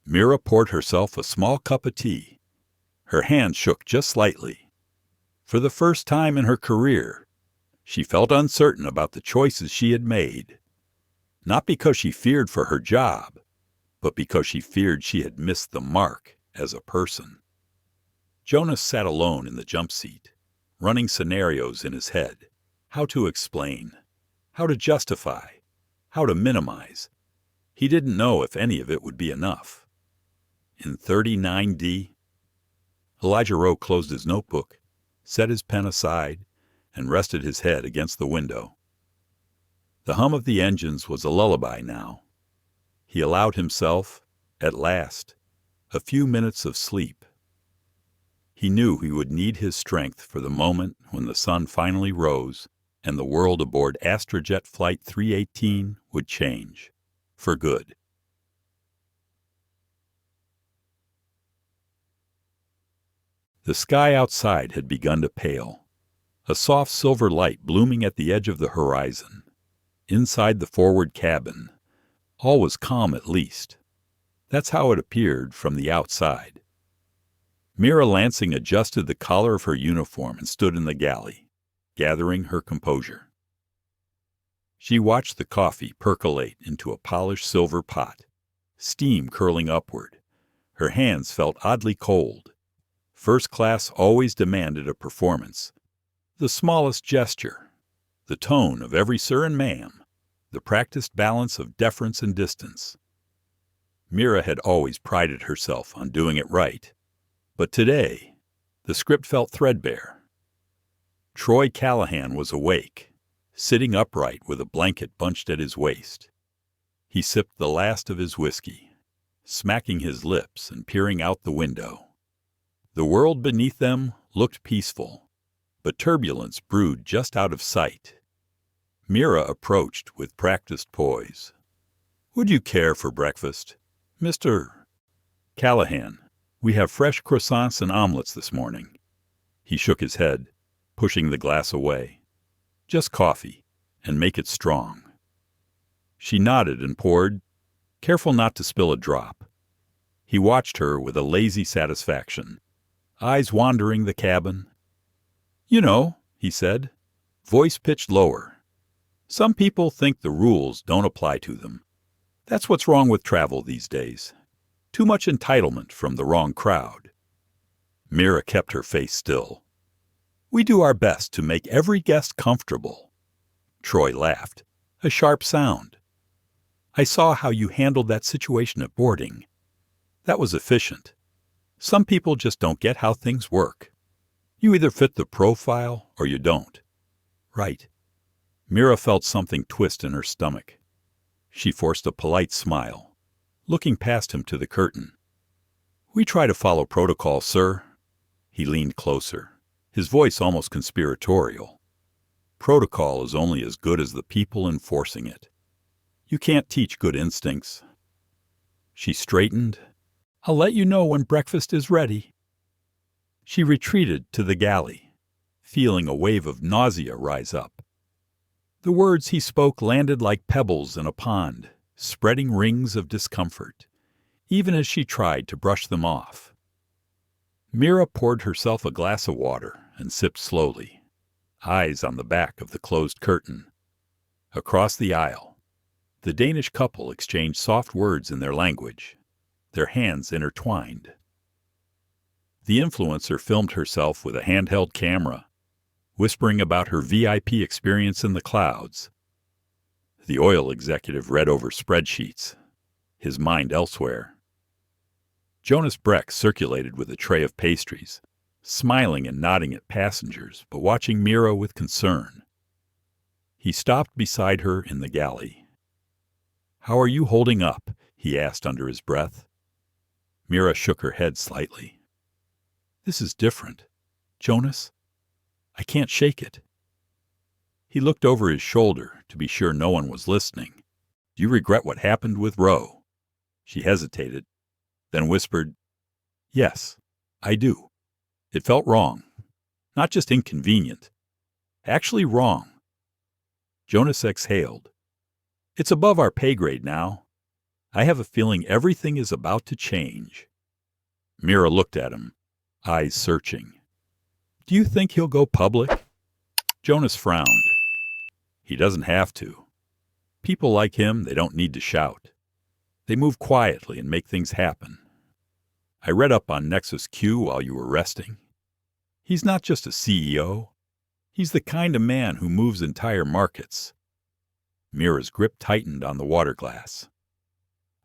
Mira poured herself a small cup of tea. Her hand shook just slightly. For the first time in her career, she felt uncertain about the choices she had made. Not because she feared for her job, but because she feared she had missed the mark as a person. Jonas sat alone in the jump seat, running scenarios in his head. How to explain, how to justify, how to minimize. He didn't know if any of it would be enough. In 39D, Elijah Rowe closed his notebook, set his pen aside, and rested his head against the window. The hum of the engines was a lullaby now. He allowed himself, at last, a few minutes of sleep. He knew he would need his strength for the moment when the sun finally rose and the world aboard AstraJet Flight 318 would change, for good. The sky outside had begun to pale, a soft silver light blooming at the edge of the horizon. Inside the forward cabin, all was calm at least. That's how it appeared from the outside. Mira Lansing adjusted the collar of her uniform and stood in the galley, gathering her composure. She watched the coffee percolate into a polished silver pot, steam curling upward. Her hands felt oddly cold. First class always demanded a performance. The smallest gesture, the tone of every sir and ma'am, the practiced balance of deference and distance. Mira had always prided herself on doing it right, but today the script felt threadbare. Troy Callahan was awake, sitting upright with a blanket bunched at his waist. He sipped the last of his whiskey, smacking his lips and peering out the window. The world beneath them looked peaceful, but turbulence brewed just out of sight. Mira approached with practiced poise. "Would you care for breakfast, Mr. Callahan? We have fresh croissants and omelets this morning." He shook his head, pushing the glass away. "Just coffee, and make it strong." She nodded and poured, careful not to spill a drop. He watched her with a lazy satisfaction, eyes wandering the cabin. "You know," he said, voice pitched lower, "some people think the rules don't apply to them. That's what's wrong with travel these days. Too much entitlement from the wrong crowd." Mira kept her face still. "We do our best to make every guest comfortable." Troy laughed, a sharp sound. "I saw how you handled that situation at boarding. That was efficient. Some people just don't get how things work. You either fit the profile or you don't." "Right." Mira felt something twist in her stomach. She forced a polite smile, looking past him to the curtain. "We try to follow protocol, sir." He leaned closer, his voice almost conspiratorial. "Protocol is only as good as the people enforcing it. You can't teach good instincts." She straightened. "I'll let you know when breakfast is ready." She retreated to the galley, feeling a wave of nausea rise up. The words he spoke landed like pebbles in a pond, spreading rings of discomfort, even as she tried to brush them off. Mira poured herself a glass of water and sipped slowly, eyes on the back of the closed curtain. Across the aisle, the Danish couple exchanged soft words in their language, their hands intertwined. The influencer filmed herself with a handheld camera, whispering about her VIP experience in the clouds. The oil executive read over spreadsheets, his mind elsewhere. Jonas Breck circulated with a tray of pastries, smiling and nodding at passengers, but watching Mira with concern. He stopped beside her in the galley. "How are you holding up?" he asked under his breath. Mira shook her head slightly. "This is different. Jonas, I can't shake it." He looked over his shoulder to be sure no one was listening. "Do you regret what happened with Rowe?" She hesitated, then whispered, "Yes." I do. It felt wrong. Not just inconvenient. Actually wrong. Jonas exhaled. It's above our pay grade now. I have a feeling everything is about to change. Mira looked at him, eyes searching. Do you think he'll go public? Jonas frowned. He doesn't have to. People like him, they don't need to shout. They move quietly and make things happen. I read up on Nexus Q while you were resting. He's not just a CEO. He's the kind of man who moves entire markets. Mira's grip tightened on the water glass.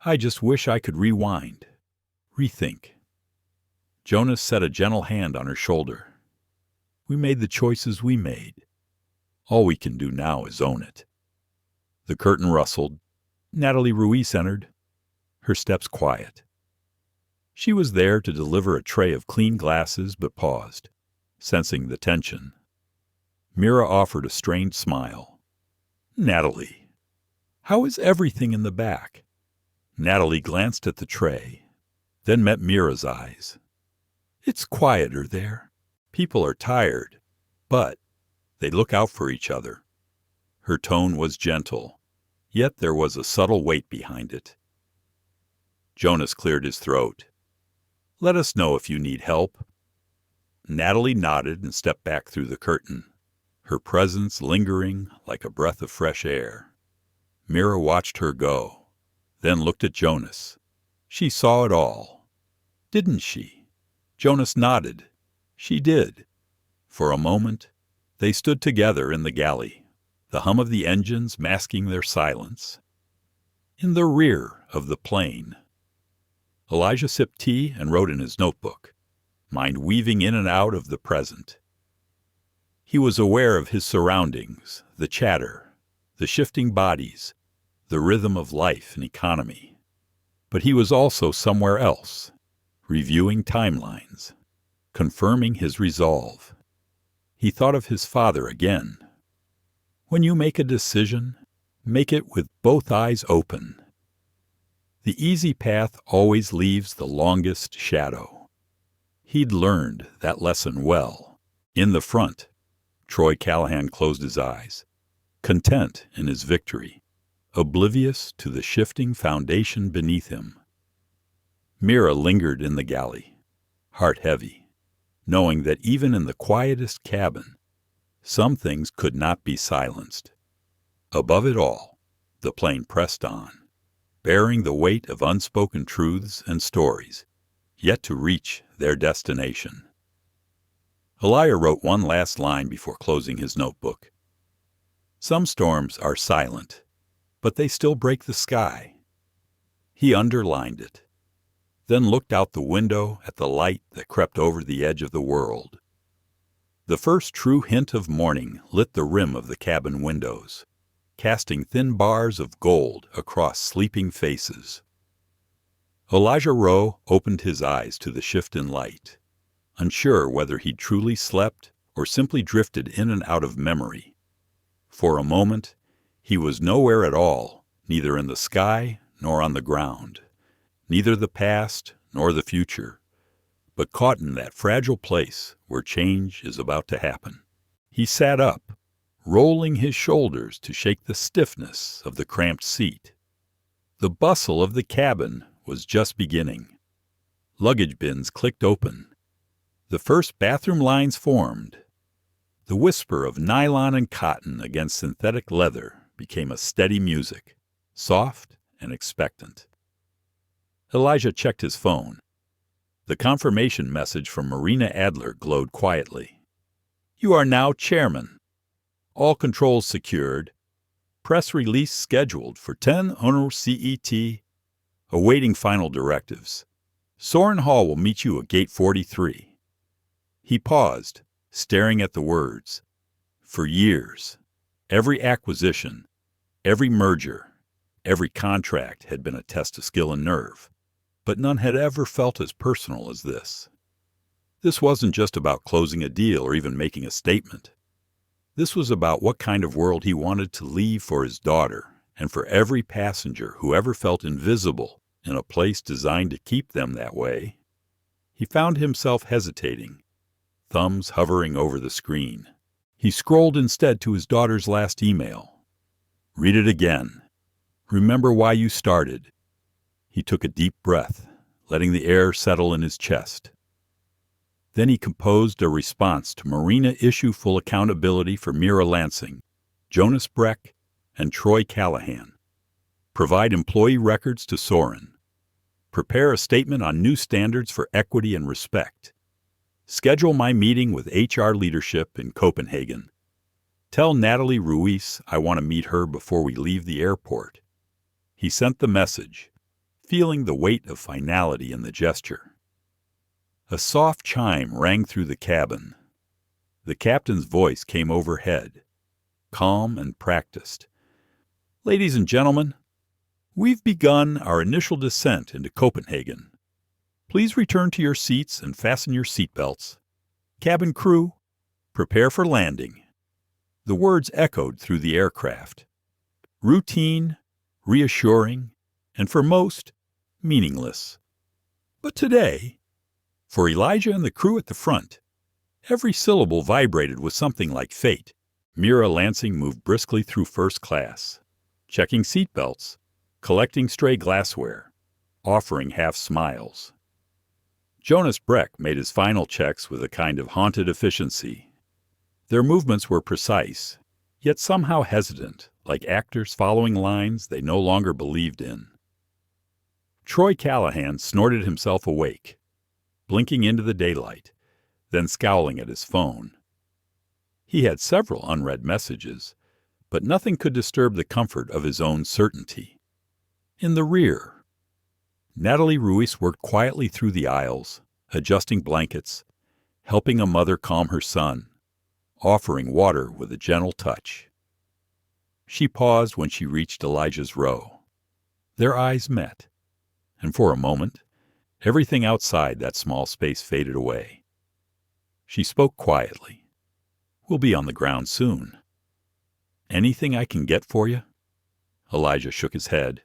I just wish I could rewind. Rethink. Jonas set a gentle hand on her shoulder. We made the choices we made. All we can do now is own it. The curtain rustled. Natalie Ruiz entered, her steps quiet. She was there to deliver a tray of clean glasses, but paused, sensing the tension. Mira offered a strained smile. Natalie, how is everything in the back? Natalie glanced at the tray, then met Mira's eyes. It's quieter there. People are tired, but they look out for each other. Her tone was gentle, yet there was a subtle weight behind it. Jonas cleared his throat. Let us know if you need help. Natalie nodded and stepped back through the curtain, her presence lingering like a breath of fresh air. Mira watched her go, then looked at Jonas. She saw it all. Didn't she? Jonas nodded. She did. For a moment, they stood together in the galley, the hum of the engines masking their silence. In the rear of the plane, Elijah sipped tea and wrote in his notebook, mind weaving in and out of the present. He was aware of his surroundings, the chatter, the shifting bodies, the rhythm of life and economy. But he was also somewhere else, reviewing timelines, confirming his resolve. He thought of his father again. When you make a decision, make it with both eyes open. The easy path always leaves the longest shadow. He'd learned that lesson well. In the front, Troy Callahan closed his eyes, content in his victory, oblivious to the shifting foundation beneath him. Mira lingered in the galley, heart heavy, knowing that even in the quietest cabin, some things could not be silenced. Above it all, the plane pressed on, bearing the weight of unspoken truths and stories, yet to reach their destination. Elijah wrote one last line before closing his notebook. Some storms are silent, but they still break the sky. He underlined it, then looked out the window at the light that crept over the edge of the world. The first true hint of morning lit the rim of the cabin windows, casting thin bars of gold across sleeping faces. Elijah Rowe opened his eyes to the shift in light, unsure whether he'd truly slept or simply drifted in and out of memory. For a moment, he was nowhere at all, neither in the sky nor on the ground, neither the past nor the future, but caught in that fragile place where change is about to happen. He sat up, rolling his shoulders to shake the stiffness of the cramped seat. The bustle of the cabin was just beginning. Luggage bins clicked open. The first bathroom lines formed. The whisper of nylon and cotton against synthetic leather became a steady music, soft and expectant. Elijah checked his phone. The confirmation message from Marina Adler glowed quietly. You are now chairman. All controls secured. Press release scheduled for 10:00 CET. Awaiting final directives. Soren Hall will meet you at gate 43. He paused, staring at the words. For years, every acquisition, every merger, every contract had been a test of skill and nerve, but none had ever felt as personal as this. This wasn't just about closing a deal or even making a statement. This was about what kind of world he wanted to leave for his daughter and for every passenger who ever felt invisible in a place designed to keep them that way. He found himself hesitating, thumbs hovering over the screen. He scrolled instead to his daughter's last email. Read it again. Remember why you started. He took a deep breath, letting the air settle in his chest. Then he composed a response to Marina issue full accountability for Mira Lansing, Jonas Breck, and Troy Callahan. Provide employee records to Soren. Prepare a statement on new standards for equity and respect. Schedule my meeting with HR leadership in Copenhagen. Tell Natalie Ruiz I want to meet her before we leave the airport. He sent the message, feeling the weight of finality in the gesture. A soft chime rang through the cabin. The captain's voice came overhead, calm and practiced. Ladies and gentlemen, we've begun our initial descent into Copenhagen. Please return to your seats and fasten your seatbelts. Cabin crew, prepare for landing. The words echoed through the aircraft. Routine, reassuring, and for most, meaningless. But today, for Elijah and the crew at the front, every syllable vibrated with something like fate. Mira Lansing moved briskly through first class, checking seatbelts, collecting stray glassware, offering half smiles. Jonas Breck made his final checks with a kind of haunted efficiency. Their movements were precise, yet somehow hesitant, like actors following lines they no longer believed in. Troy Callahan snorted himself awake, blinking into the daylight, then scowling at his phone. He had several unread messages, but nothing could disturb the comfort of his own certainty. In the rear, Natalie Ruiz worked quietly through the aisles, adjusting blankets, helping a mother calm her son, offering water with a gentle touch. She paused when she reached Elijah's row. Their eyes met, and for a moment, everything outside that small space faded away. She spoke quietly. We'll be on the ground soon. Anything I can get for you? Elijah shook his head.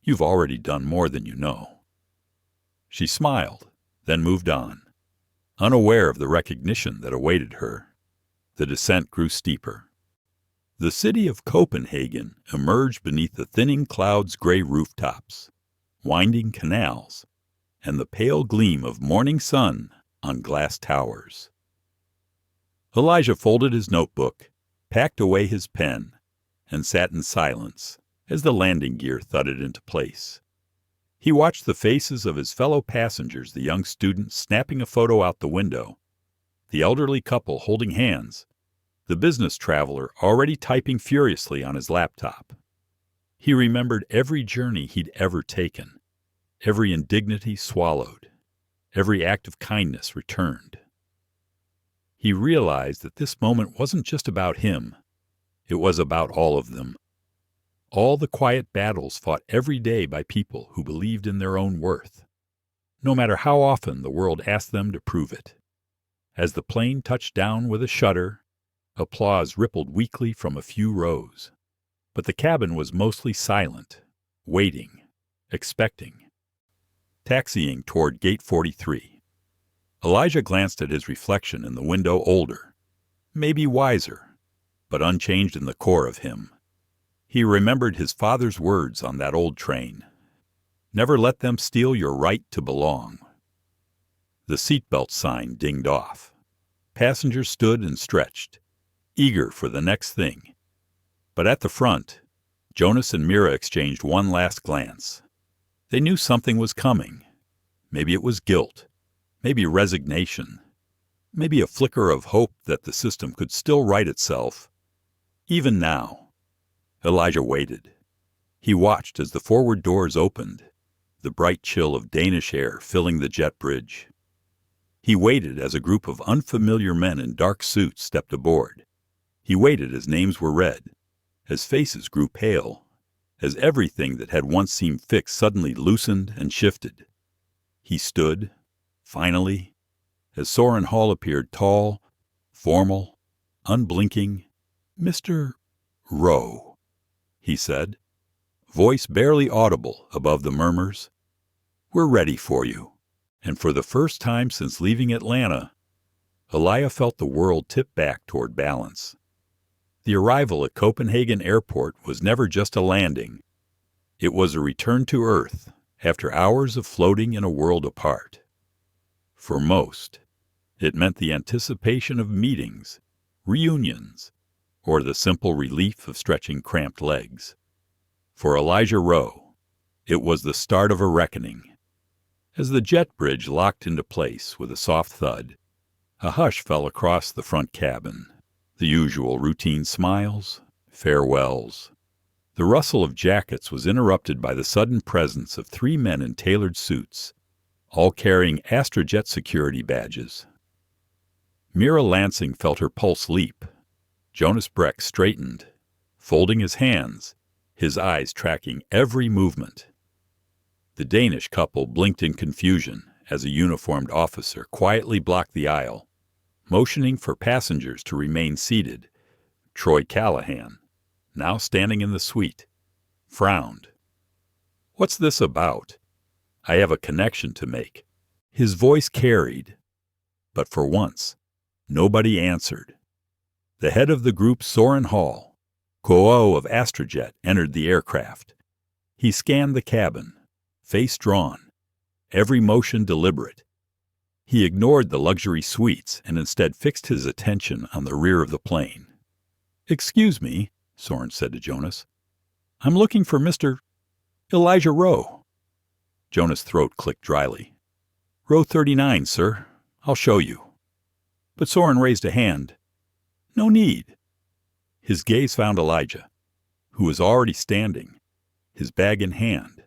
You've already done more than you know. She smiled, then moved on, unaware of the recognition that awaited her. The descent grew steeper. The city of Copenhagen emerged beneath the thinning clouds' gray rooftops, winding canals, and the pale gleam of morning sun on glass towers. Elijah folded his notebook, packed away his pen, and sat in silence as the landing gear thudded into place. He watched the faces of his fellow passengers, the young student snapping a photo out the window, the elderly couple holding hands, the business traveler already typing furiously on his laptop. He remembered every journey he'd ever taken, every indignity swallowed, every act of kindness returned. He realized that this moment wasn't just about him. It was about all of them. All the quiet battles fought every day by people who believed in their own worth, no matter how often the world asked them to prove it. As the plane touched down with a shudder, applause rippled weakly from a few rows. But the cabin was mostly silent, waiting, expecting. Taxiing toward Gate 43. Elijah glanced at his reflection in the window, older, maybe wiser, but unchanged in the core of him. He remembered his father's words on that old train. Never let them steal your right to belong. The seatbelt sign dinged off. Passengers stood and stretched, eager for the next thing. But at the front, Jonas and Mira exchanged one last glance. They knew something was coming. Maybe it was guilt. Maybe resignation. Maybe a flicker of hope that the system could still right itself. Even now, Elijah waited. He watched as the forward doors opened, the bright chill of Danish air filling the jet bridge. He waited as a group of unfamiliar men in dark suits stepped aboard. He waited as names were read, as faces grew pale, as everything that had once seemed fixed suddenly loosened and shifted. He stood, finally, as Soren Hall appeared tall, formal, unblinking. "Mr. Rowe," he said, voice barely audible above the murmurs. "We're ready for you." And for the first time since leaving Atlanta, Elia felt the world tip back toward balance. The arrival at Copenhagen Airport was never just a landing. It was a return to Earth after hours of floating in a world apart. For most, it meant the anticipation of meetings, reunions, or the simple relief of stretching cramped legs. For Elijah Rowe, it was the start of a reckoning. As the jet bridge locked into place with a soft thud, a hush fell across the front cabin. The usual routine smiles, farewells. The rustle of jackets was interrupted by the sudden presence of 3 men in tailored suits, all carrying AstraJet security badges. Mira Lansing felt her pulse leap. Jonas Breck straightened, folding his hands, his eyes tracking every movement. The Danish couple blinked in confusion as a uniformed officer quietly blocked the aisle, motioning for passengers to remain seated. Troy Callahan, now standing in the suite, frowned. "What's this about? I have a connection to make." His voice carried, but for once, nobody answered. The head of the group, Soren Hall, COO of AstraJet, entered the aircraft. He scanned the cabin, face drawn, every motion deliberate. He ignored the luxury suites and instead fixed his attention on the rear of the plane. "Excuse me," Soren said to Jonas. "I'm looking for Mr. Elijah Rowe." Jonas' throat clicked dryly. "Row 39, sir. I'll show you." But Soren raised a hand. "No need." His gaze found Elijah, who was already standing, his bag in hand.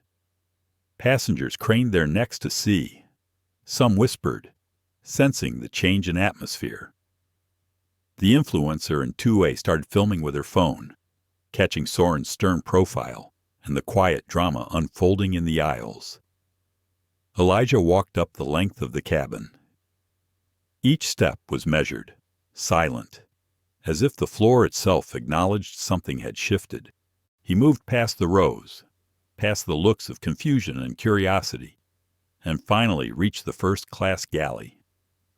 Passengers craned their necks to see. Some whispered, sensing the change in atmosphere. The influencer in 2A started filming with her phone, catching Soren's stern profile and the quiet drama unfolding in the aisles. Elijah walked up the length of the cabin. Each step was measured, silent, as if the floor itself acknowledged something had shifted. He moved past the rows, past the looks of confusion and curiosity, and finally reached the first-class galley,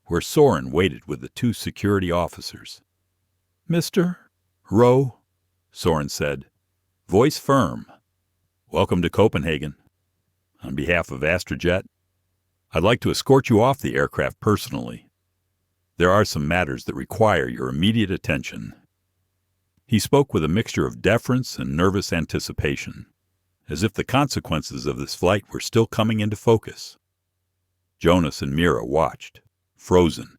where Soren waited with the 2 security officers. "Mr. Rowe," Soren said, voice firm. "Welcome to Copenhagen. On behalf of AstraJet, I'd like to escort you off the aircraft personally. There are some matters that require your immediate attention." He spoke with a mixture of deference and nervous anticipation, as if the consequences of this flight were still coming into focus. Jonas and Mira watched, frozen.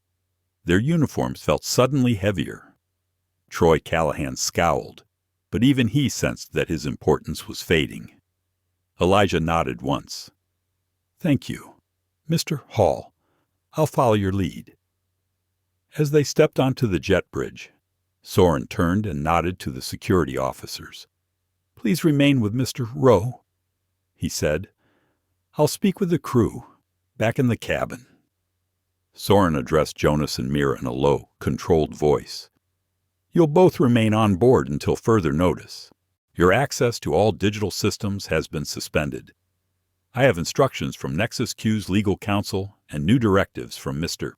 Their uniforms felt suddenly heavier. Troy Callahan scowled, but even he sensed that his importance was fading. Elijah nodded once. "Thank you. Mr. Hall, I'll follow your lead." As they stepped onto the jet bridge, Soren turned and nodded to the security officers. "Please remain with Mr. Rowe," he said. "I'll speak with the crew, back in the cabin." Soren addressed Jonas and Mira in a low, controlled voice. "You'll both remain on board until further notice. Your access to all digital systems has been suspended. I have instructions from Nexus Q's legal counsel and new directives from Mr.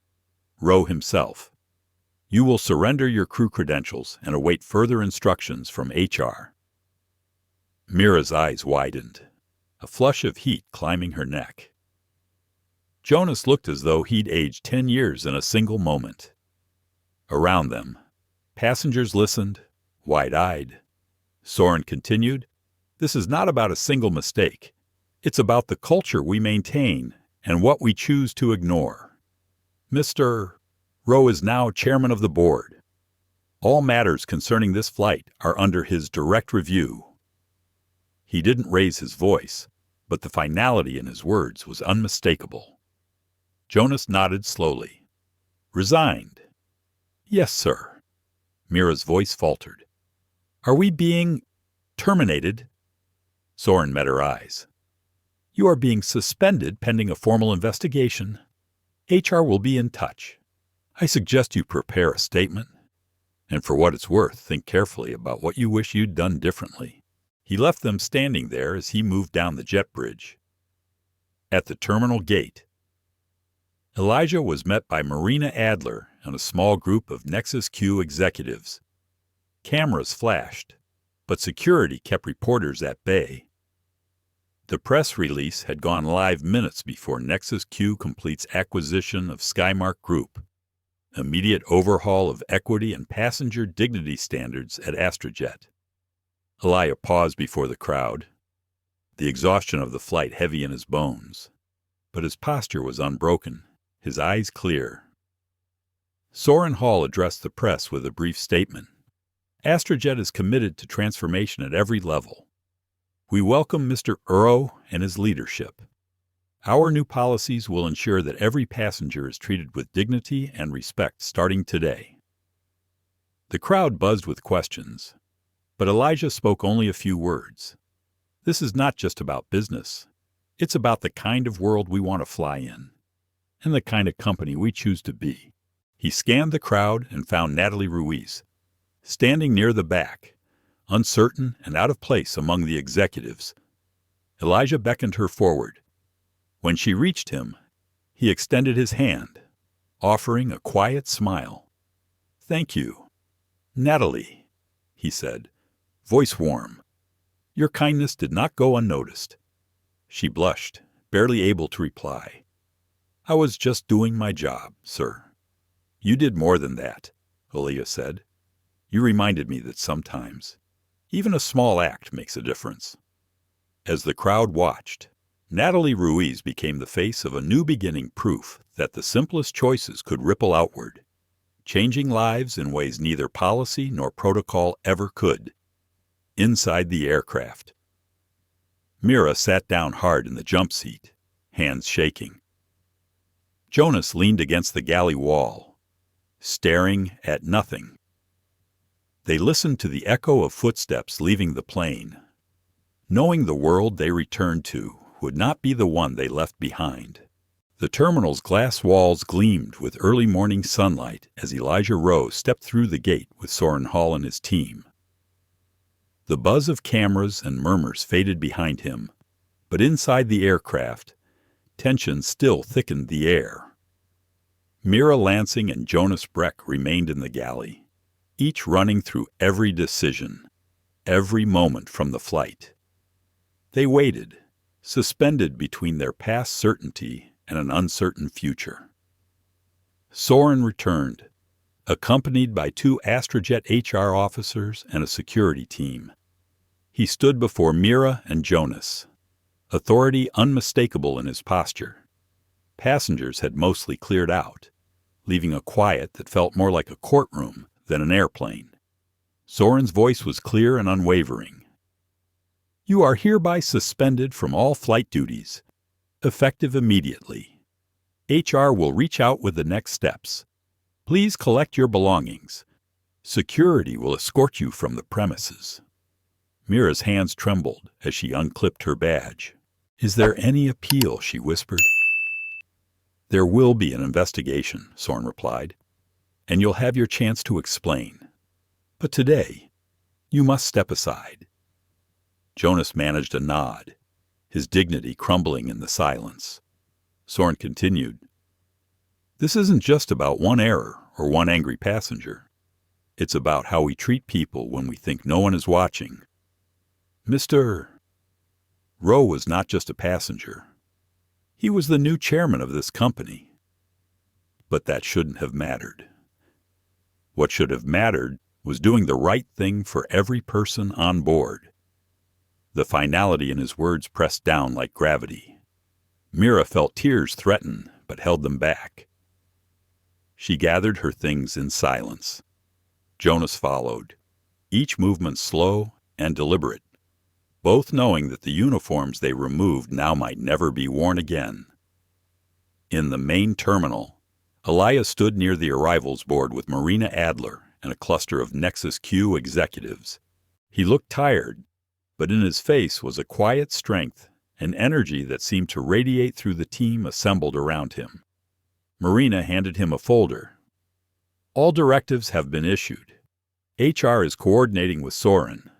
Rowe himself. You will surrender your crew credentials and await further instructions from HR." Mira's eyes widened, a flush of heat climbing her neck. Jonas looked as though he'd aged 10 years in a single moment. Around them, passengers listened, wide-eyed. Soren continued, "This is not about a single mistake. It's about the culture we maintain and what we choose to ignore. Mr. Rowe is now chairman of the board. All matters concerning this flight are under his direct review." He didn't raise his voice, but the finality in his words was unmistakable. Jonas nodded slowly. "Resigned?" "Yes, sir." Mira's voice faltered. "Are we being terminated?" Soren met her eyes. "You are being suspended pending a formal investigation. HR will be in touch. I suggest you prepare a statement. And for what it's worth, think carefully about what you wish you'd done differently." He left them standing there as he moved down the jet bridge. At the terminal gate, Elijah was met by Marina Adler and a small group of NexusQ executives. Cameras flashed, but security kept reporters at bay. The press release had gone live minutes before NexusQ completes acquisition of Skymark Group, immediate overhaul of equity and passenger dignity standards at AstraJet. Elijah paused before the crowd, the exhaustion of the flight heavy in his bones. But his posture was unbroken, his eyes clear. Soren Hall addressed the press with a brief statement. AstraJet is committed to transformation at every level. We welcome Mr. Rowe and his leadership. Our new policies will ensure that every passenger is treated with dignity and respect starting today. The crowd buzzed with questions, but Elijah spoke only a few words. This is not just about business. It's about the kind of world we want to fly in, and the kind of company we choose to be. He scanned the crowd and found Natalie Ruiz, standing near the back, uncertain and out of place among the executives. Elijah beckoned her forward. When she reached him, he extended his hand, offering a quiet smile. "Thank you, Natalie," he said, voice warm. "Your kindness did not go unnoticed." She blushed, barely able to reply. "I was just doing my job, sir." "You did more than that," Elijah said. "You reminded me that sometimes, even a small act makes a difference." As the crowd watched, Natalie Ruiz became the face of a new beginning, proof that the simplest choices could ripple outward, changing lives in ways neither policy nor protocol ever could. Inside the aircraft, Mira sat down hard in the jump seat, hands shaking. Jonas leaned against the galley wall, staring at nothing. They listened to the echo of footsteps leaving the plane, knowing the world they returned to would not be the one they left behind. The terminal's glass walls gleamed with early morning sunlight as Elijah Rowe stepped through the gate with Soren Hall and his team. The buzz of cameras and murmurs faded behind him, but inside the aircraft, tension still thickened the air. Mira Lansing and Jonas Breck remained in the galley, each running through every decision, every moment from the flight. They waited, suspended between their past certainty and an uncertain future. Soren returned, accompanied by 2 AstraJet HR officers and a security team. He stood before Mira and Jonas, authority unmistakable in his posture. Passengers had mostly cleared out, leaving a quiet that felt more like a courtroom than an airplane. Soren's voice was clear and unwavering. "You are hereby suspended from all flight duties, effective immediately. HR will reach out with the next steps. Please collect your belongings. Security will escort you from the premises." Mira's hands trembled as she unclipped her badge. "Is there any appeal?" she whispered. "There will be an investigation," Soren replied, "and you'll have your chance to explain. But today, you must step aside." Jonas managed a nod, his dignity crumbling in the silence. Soren continued, "This isn't just about one error or one angry passenger. It's about how we treat people when we think no one is watching. Mr. Rowe was not just a passenger. He was the new chairman of this company. But that shouldn't have mattered. What should have mattered was doing the right thing for every person on board." The finality in his words pressed down like gravity. Mira felt tears threaten, but held them back. She gathered her things in silence. Jonas followed, each movement slow and deliberate, both knowing that the uniforms they removed now might never be worn again. In the main terminal, Elijah stood near the arrivals board with Marina Adler and a cluster of NexusQ executives. He looked tired, but in his face was a quiet strength, an energy that seemed to radiate through the team assembled around him. Marina handed him a folder. "All directives have been issued. HR is coordinating with Soren.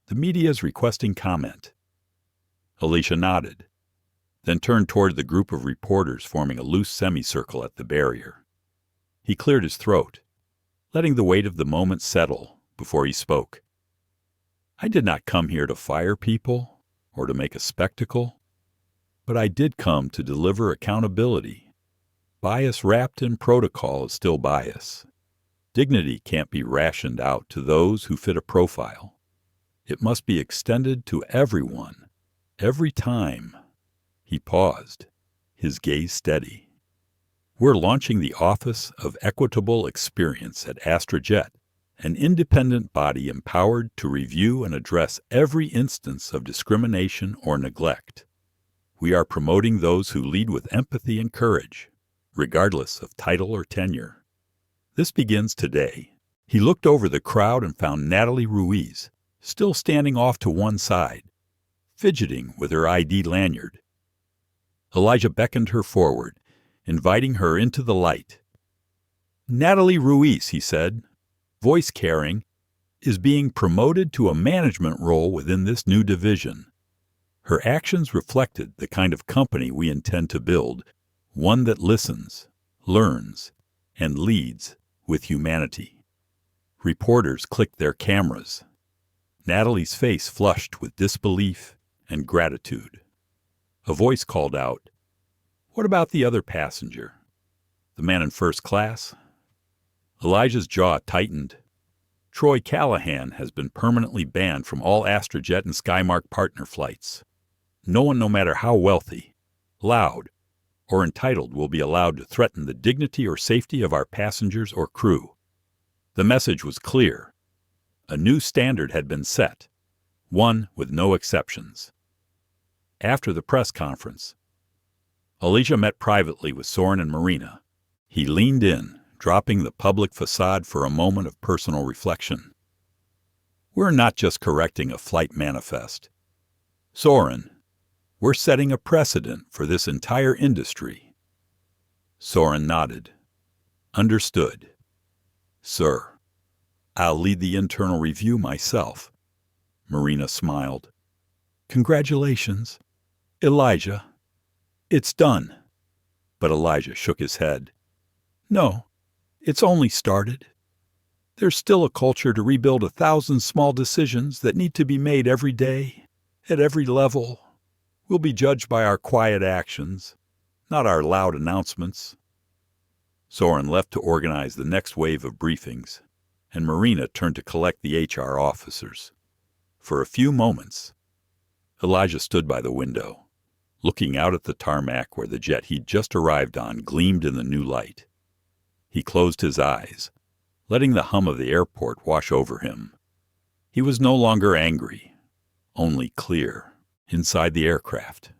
The media is requesting comment." Alicia nodded. then turned toward the group of reporters forming a loose semicircle at the barrier. He cleared his throat, letting the weight of the moment settle before he spoke. "I did not come here to fire people or to make a spectacle, but I did come to deliver accountability. Bias wrapped in protocol is still bias. Dignity can't be rationed out to those who fit a profile. It must be extended to everyone, every time." He paused, his gaze steady. "We're launching the Office of Equitable Experience at AstraJet, an independent body empowered to review and address every instance of discrimination or neglect. We are promoting those who lead with empathy and courage, regardless of title or tenure. This begins today." He looked over the crowd and found Natalie Ruiz, still standing off to one side, fidgeting with her ID lanyard. Elijah beckoned her forward, inviting her into the light. "Natalie Ruiz," he said, voice carrying, "is being promoted to a management role within this new division." Her actions reflected the kind of company we intend to build, one that listens, learns, and leads with humanity. Reporters clicked their cameras. Natalie's face flushed with disbelief and gratitude. A voice called out, "What about the other passenger? The man in first class?" Elijah's jaw tightened. "Troy Callahan has been permanently banned from all AstraJet and Skymark partner flights. No one, no matter how wealthy, loud, or entitled, will be allowed to threaten the dignity or safety of our passengers or crew." The message was clear. A new standard had been set, one with no exceptions. After the press conference, Elijah met privately with Soren and Marina. He leaned in, dropping the public facade for a moment of personal reflection. "We're not just correcting a flight manifest. Soren, we're setting a precedent for this entire industry." Soren nodded. "Understood. Sir, I'll lead the internal review myself." Marina smiled. "Congratulations, Elijah. It's done." But Elijah shook his head. "No, it's only started. There's still a culture to rebuild 1,000 small decisions that need to be made every day, at every level. We'll be judged by our quiet actions, not our loud announcements." Soren left to organize the next wave of briefings, and Marina turned to collect the HR officers. For a few moments, Elijah stood by the window, looking out at the tarmac where the jet he'd just arrived on gleamed in the new light. He closed his eyes, letting the hum of the airport wash over him. He was no longer angry, only clear, inside the aircraft.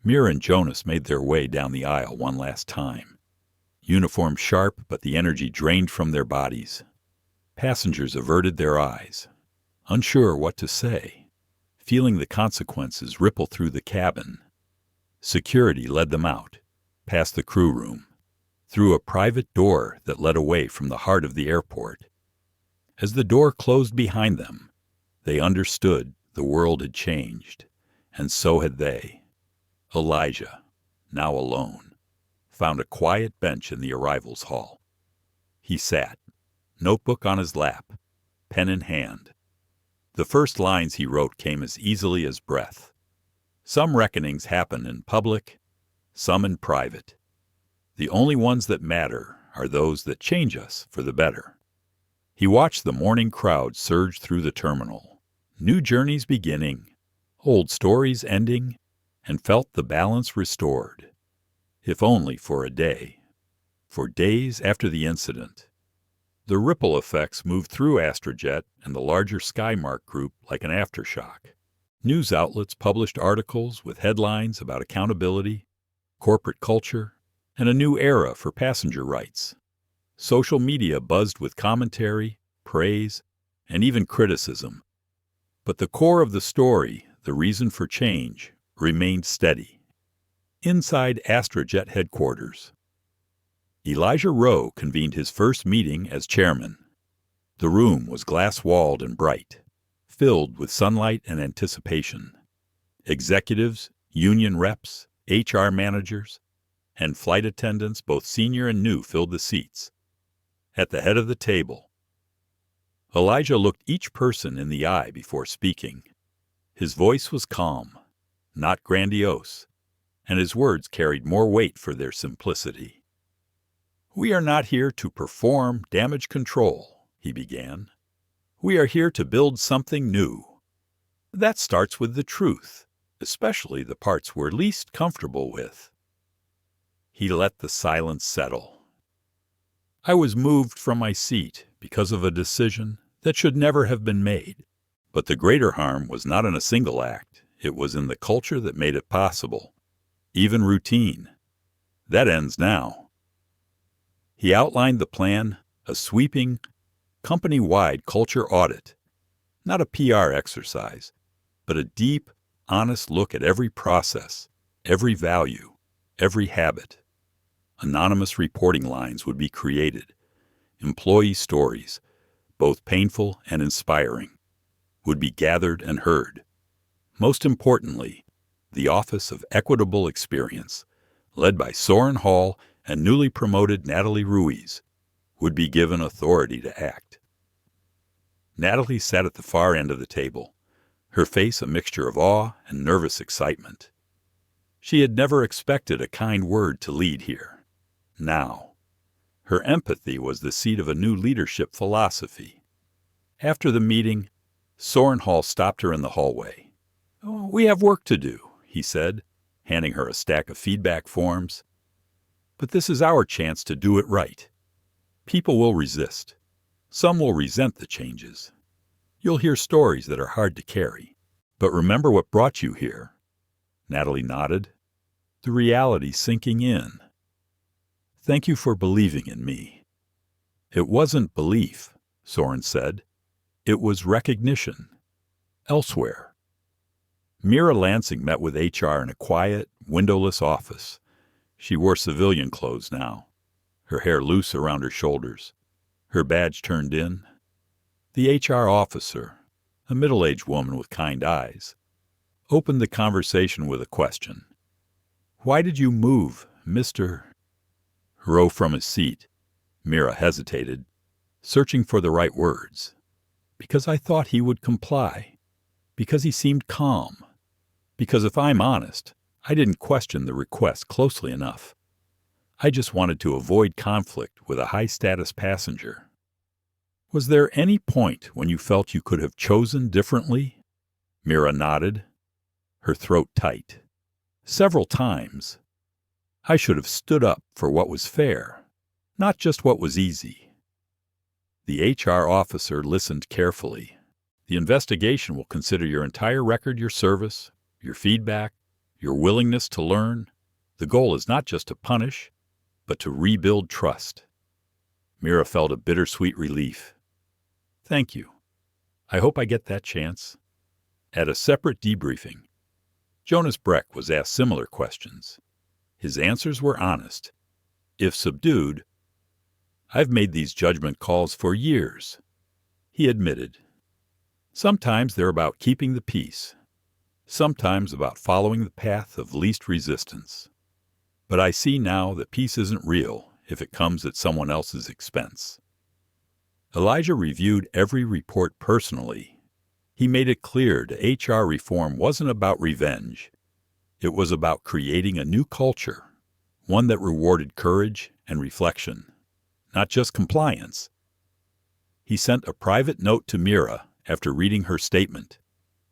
Mira and Jonas made their way down the aisle one last time. Uniform sharp, but the energy drained from their bodies. Passengers averted their eyes, unsure what to say, feeling the consequences ripple through the cabin. Security led them out, past the crew room, through a private door that led away from the heart of the airport. As the door closed behind them, they understood the world had changed, and so had they. Elijah, now alone, found a quiet bench in the arrivals hall. He sat, notebook on his lap, pen in hand. The first lines he wrote came as easily as breath. Some reckonings happen in public, some in private. The only ones that matter are those that change us for the better. He watched the morning crowd surge through the terminal, new journeys beginning, old stories ending, and felt the balance restored. If only for a day. For days after the incident, the ripple effects moved through AstraJet and the larger Skymark group like an aftershock. News outlets published articles with headlines about accountability, corporate culture, and a new era for passenger rights. Social media buzzed with commentary, praise, and even criticism. But the core of the story, the reason for change, remained steady. Inside AstraJet headquarters, Elijah Rowe convened his first meeting as chairman. The room was glass-walled and bright, filled with sunlight and anticipation. Executives, Union reps, HR managers, and flight attendants, both senior and new, filled the seats. At the head of the table, Elijah looked each person in the eye before speaking. His voice was calm, not grandiose, and his words carried more weight for their simplicity. "We are not here to perform damage control," he began. "We are here to build something new. That starts with the truth, especially the parts we're least comfortable with." He let the silence settle. "I was moved from my seat because of a decision that should never have been made. But the greater harm was not in a single act. It was in the culture that made it possible. Even routine. That ends now." He outlined the plan, a sweeping, company-wide culture audit. Not a PR exercise, but a deep, honest look at every process, every value, every habit. Anonymous reporting lines would be created. Employee stories, both painful and inspiring, would be gathered and heard. Most importantly, the Office of Equitable Experience, led by Soren Hall and newly promoted Natalie Ruiz, would be given authority to act. Natalie sat at the far end of the table, her face a mixture of awe and nervous excitement. She had never expected a kind word to lead here. Now, her empathy was the seed of a new leadership philosophy. After the meeting, Soren Hall stopped her in the hallway. "We have work to do," he said, handing her a stack of feedback forms. "But this is our chance to do it right. People will resist. Some will resent the changes. You'll hear stories that are hard to carry. But remember what brought you here." Natalie nodded. "The reality sinking in. Thank you for believing in me." "It wasn't belief," Soren said. "It was recognition. Elsewhere." Mira Lansing met with HR in a quiet, windowless office. She wore civilian clothes now, her hair loose around her shoulders, her badge turned in. The HR officer, a middle-aged woman with kind eyes, opened the conversation with a question. "Why did you move, Mr.?" Rowe from his seat. Mira hesitated, searching for the right words. "Because I thought he would comply. Because he seemed calm. Because if I'm honest, I didn't question the request closely enough. I just wanted to avoid conflict with a high-status passenger." "Was there any point when you felt you could have chosen differently?" Mira nodded, her throat tight. "Several times. I should have stood up for what was fair, not just what was easy." The HR officer listened carefully. "The investigation will consider your entire record, your service, your feedback, your willingness to learn. The goal is not just to punish, but to rebuild trust." Mira felt a bittersweet relief. "Thank you. I hope I get that chance." At a separate debriefing, Jonas Breck was asked similar questions. His answers were honest, if subdued. "I've made these judgment calls for years," he admitted. "Sometimes they're about keeping the peace. Sometimes about following the path of least resistance. But I see now that peace isn't real if it comes at someone else's expense." Elijah reviewed every report personally. He made it clear that HR reform wasn't about revenge. It was about creating a new culture, one that rewarded courage and reflection, not just compliance. He sent a private note to Mira after reading her statement.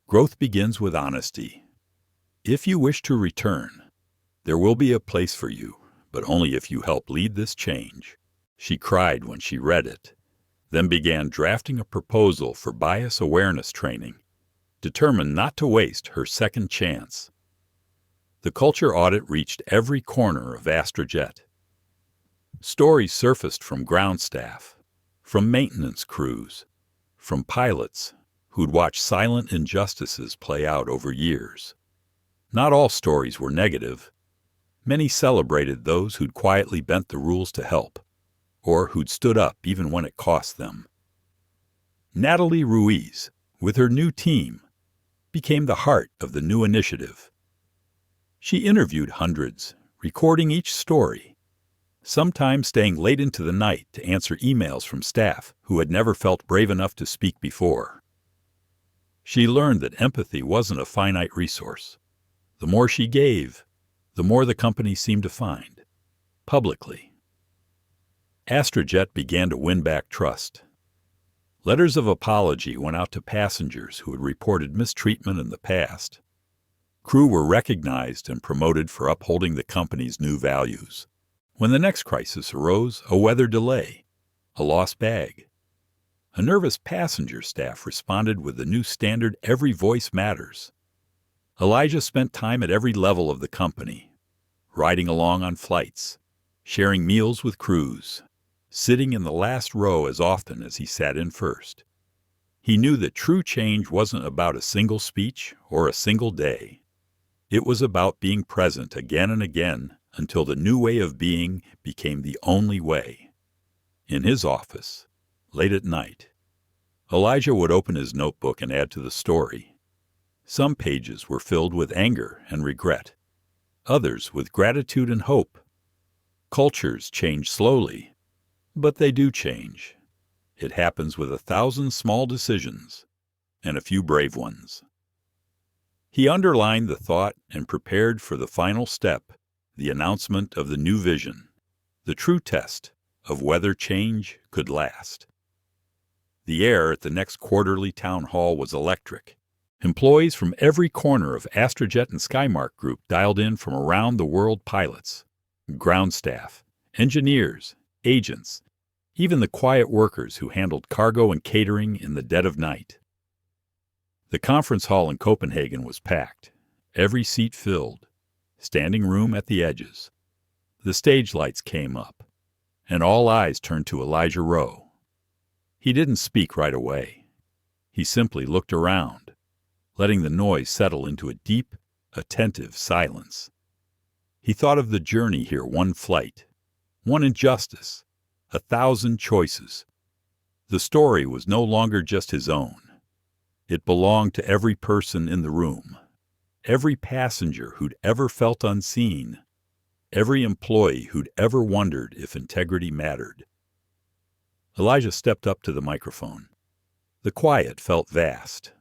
"Growth begins with honesty. If you wish to return, there will be a place for you, but only if you help lead this change." She cried when she read it, then began drafting a proposal for bias awareness training, determined not to waste her second chance. The culture audit reached every corner of AstraJet. Stories surfaced from ground staff, from maintenance crews, from pilots who'd watched silent injustices play out over years. Not all stories were negative. Many celebrated those who'd quietly bent the rules to help, or who'd stood up even when it cost them. Natalie Ruiz, with her new team, became the heart of the new initiative. She interviewed hundreds, recording each story, sometimes staying late into the night to answer emails from staff who had never felt brave enough to speak before. She learned that empathy wasn't a finite resource. The more she gave, the more the company seemed to find, publicly. AstraJet began to win back trust. Letters of apology went out to passengers who had reported mistreatment in the past. Crew were recognized and promoted for upholding the company's new values. When the next crisis arose, a weather delay, a lost bag, a nervous passenger staff responded with the new standard, every voice matters. Elijah spent time at every level of the company, riding along on flights, sharing meals with crews, sitting in the last row as often as he sat in first. He knew that true change wasn't about a single speech or a single day. It was about being present again and again until the new way of being became the only way. In his office, late at night, Elijah would open his notebook and add to the story. Some pages were filled with anger and regret, others with gratitude and hope. Cultures change slowly, but they do change. It happens with 1,000 small decisions and a few brave ones. He underlined the thought and prepared for the final step, the announcement of the new vision, the true test of whether change could last. The air at the next quarterly town hall was electric. Employees from every corner of AstraJet and Skymark Group dialed in from around the world: pilots, ground staff, engineers, agents, even the quiet workers who handled cargo and catering in the dead of night. The conference hall in Copenhagen was packed, every seat filled, standing room at the edges. The stage lights came up, and all eyes turned to Elijah Rowe. He didn't speak right away. He simply looked around, letting the noise settle into a deep, attentive silence. He thought of the journey here: one flight, one injustice, 1,000 choices. The story was no longer just his own. It belonged to every person in the room, every passenger who'd ever felt unseen, every employee who'd ever wondered if integrity mattered. Elijah stepped up to the microphone. The quiet felt vast,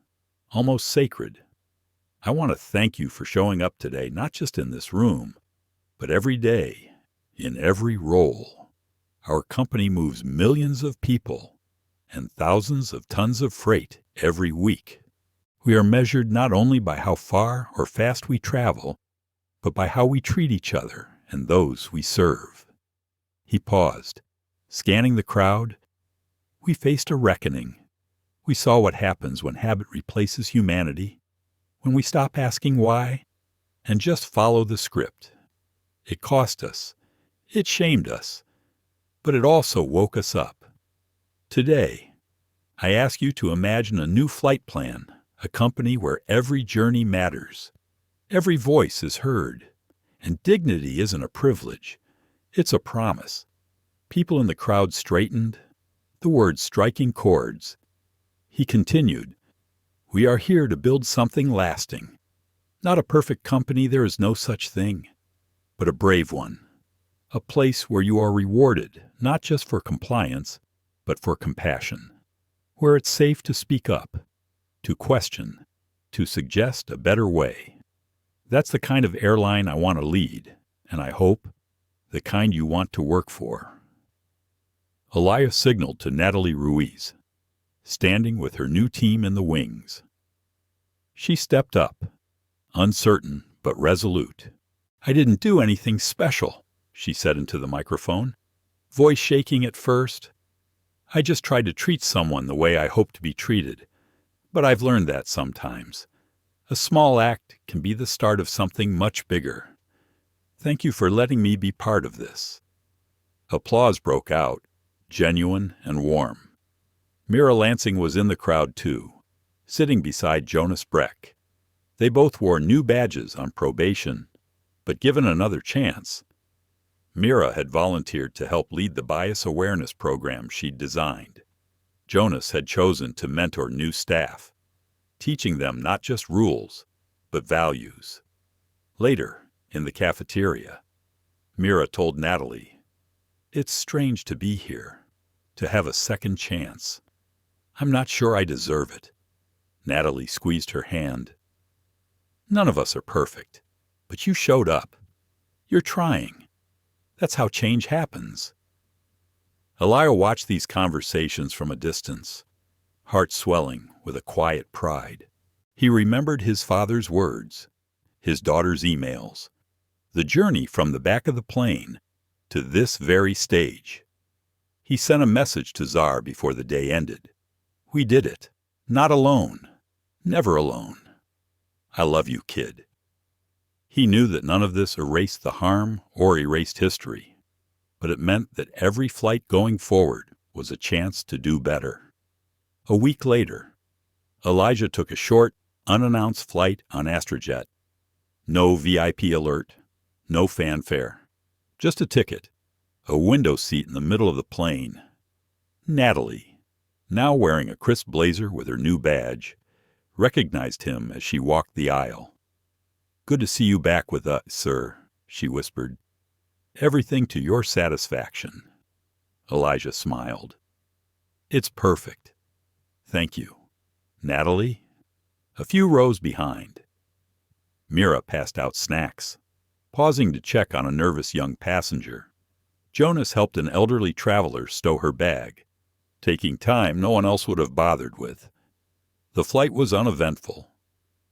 almost sacred. I want to thank you for showing up today, not just in this room, but every day, in every role. Our company moves millions of people and thousands of tons of freight every week. We are measured not only by how far or fast we travel, but by how we treat each other and those we serve. He paused, scanning the crowd. We faced a reckoning. We saw what happens when habit replaces humanity, when we stop asking why and just follow the script. It cost us. It shamed us. But it also woke us up. Today, I ask you to imagine a new flight plan, a company where every journey matters, every voice is heard, and dignity isn't a privilege, it's a promise. People in the crowd straightened, the words striking chords. He continued, "We are here to build something lasting. Not a perfect company, there is no such thing, but a brave one. A place where you are rewarded, not just for compliance, but for compassion. Where it's safe to speak up, to question, to suggest a better way. That's the kind of airline I want to lead, and I hope the kind you want to work for." Elijah signaled to Natalie Ruiz, standing with her new team in the wings. She stepped up, uncertain but resolute. "I didn't do anything special," she said into the microphone, voice shaking at first. "I just tried to treat someone the way I hope to be treated. But I've learned that sometimes. A small act can be the start of something much bigger. Thank you for letting me be part of this." Applause broke out, genuine and warm. Mira Lansing was in the crowd too, sitting beside Jonas Breck. They both wore new badges on probation, but given another chance. Mira had volunteered to help lead the bias awareness program she'd designed. Jonas had chosen to mentor new staff, teaching them not just rules, but values. Later, In the cafeteria, Mira told Natalie, "It's strange to be here, to have a second chance. I'm not sure I deserve it." Natalie squeezed her hand. "None of us are perfect, but you showed up. You're trying. That's how change happens." Elia watched these conversations from a distance, heart swelling with a quiet pride. He remembered his father's words, his daughter's emails, the journey from the back of the plane to this very stage. He sent a message to Czar before the day ended. "We did it. Not alone. Never alone. I love you, kid." He knew that none of this erased the harm or erased history, but it meant that every flight going forward was a chance to do better. A week later, Elijah took a short, unannounced flight on AstraJet. No VIP alert, no fanfare, just a ticket, a window seat in the middle of the plane. Natalie, now wearing a crisp blazer with her new badge, recognized him as she walked the aisle. "Good to see you back with us, sir," she whispered. "Everything to your satisfaction." Elijah smiled. "It's perfect. Thank you." Natalie? A few rows behind. Mira passed out snacks, pausing to check on a nervous young passenger. Jonas helped an elderly traveler stow her bag, taking time no one else would have bothered with. The flight was uneventful,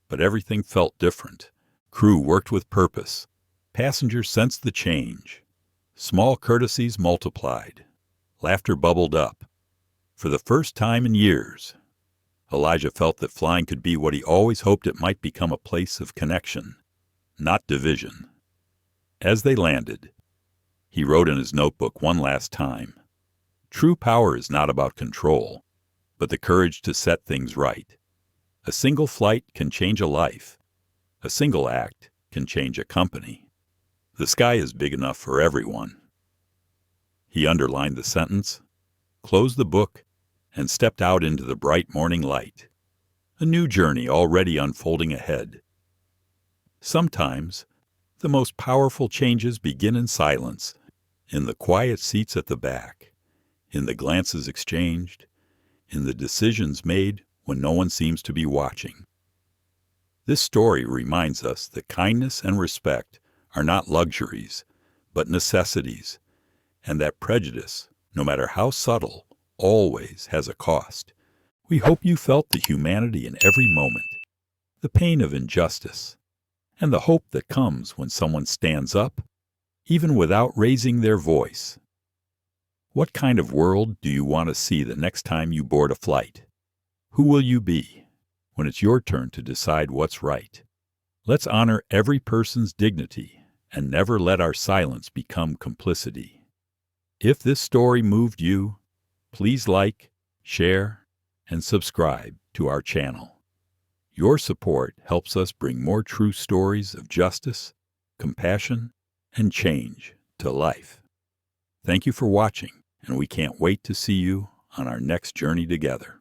but everything felt different. Crew worked with purpose. Passengers sensed the change. Small courtesies multiplied. Laughter bubbled up. For the first time in years, Elijah felt that flying could be what he always hoped it might become, a place of connection, not division. As they landed, he wrote in his notebook one last time, "True power is not about control, but the courage to set things right. A single flight can change a life. A single act can change a company. The sky is big enough for everyone." He underlined the sentence, closed the book, and stepped out into the bright morning light. A new journey already unfolding ahead. Sometimes, the most powerful changes begin in silence, in the quiet seats at the back, in the glances exchanged, in the decisions made when no one seems to be watching. This story reminds us that kindness and respect are not luxuries, but necessities, and that prejudice, no matter how subtle, always has a cost. We hope you felt the humanity in every moment, the pain of injustice, and the hope that comes when someone stands up, even without raising their voice. What kind of world do you want to see the next time you board a flight? Who will you be when it's your turn to decide what's right? Let's honor every person's dignity and never let our silence become complicity. If this story moved you, please like, share, and subscribe to our channel. Your support helps us bring more true stories of justice, compassion, and change to life. Thank you for watching, and we can't wait to see you on our next journey together.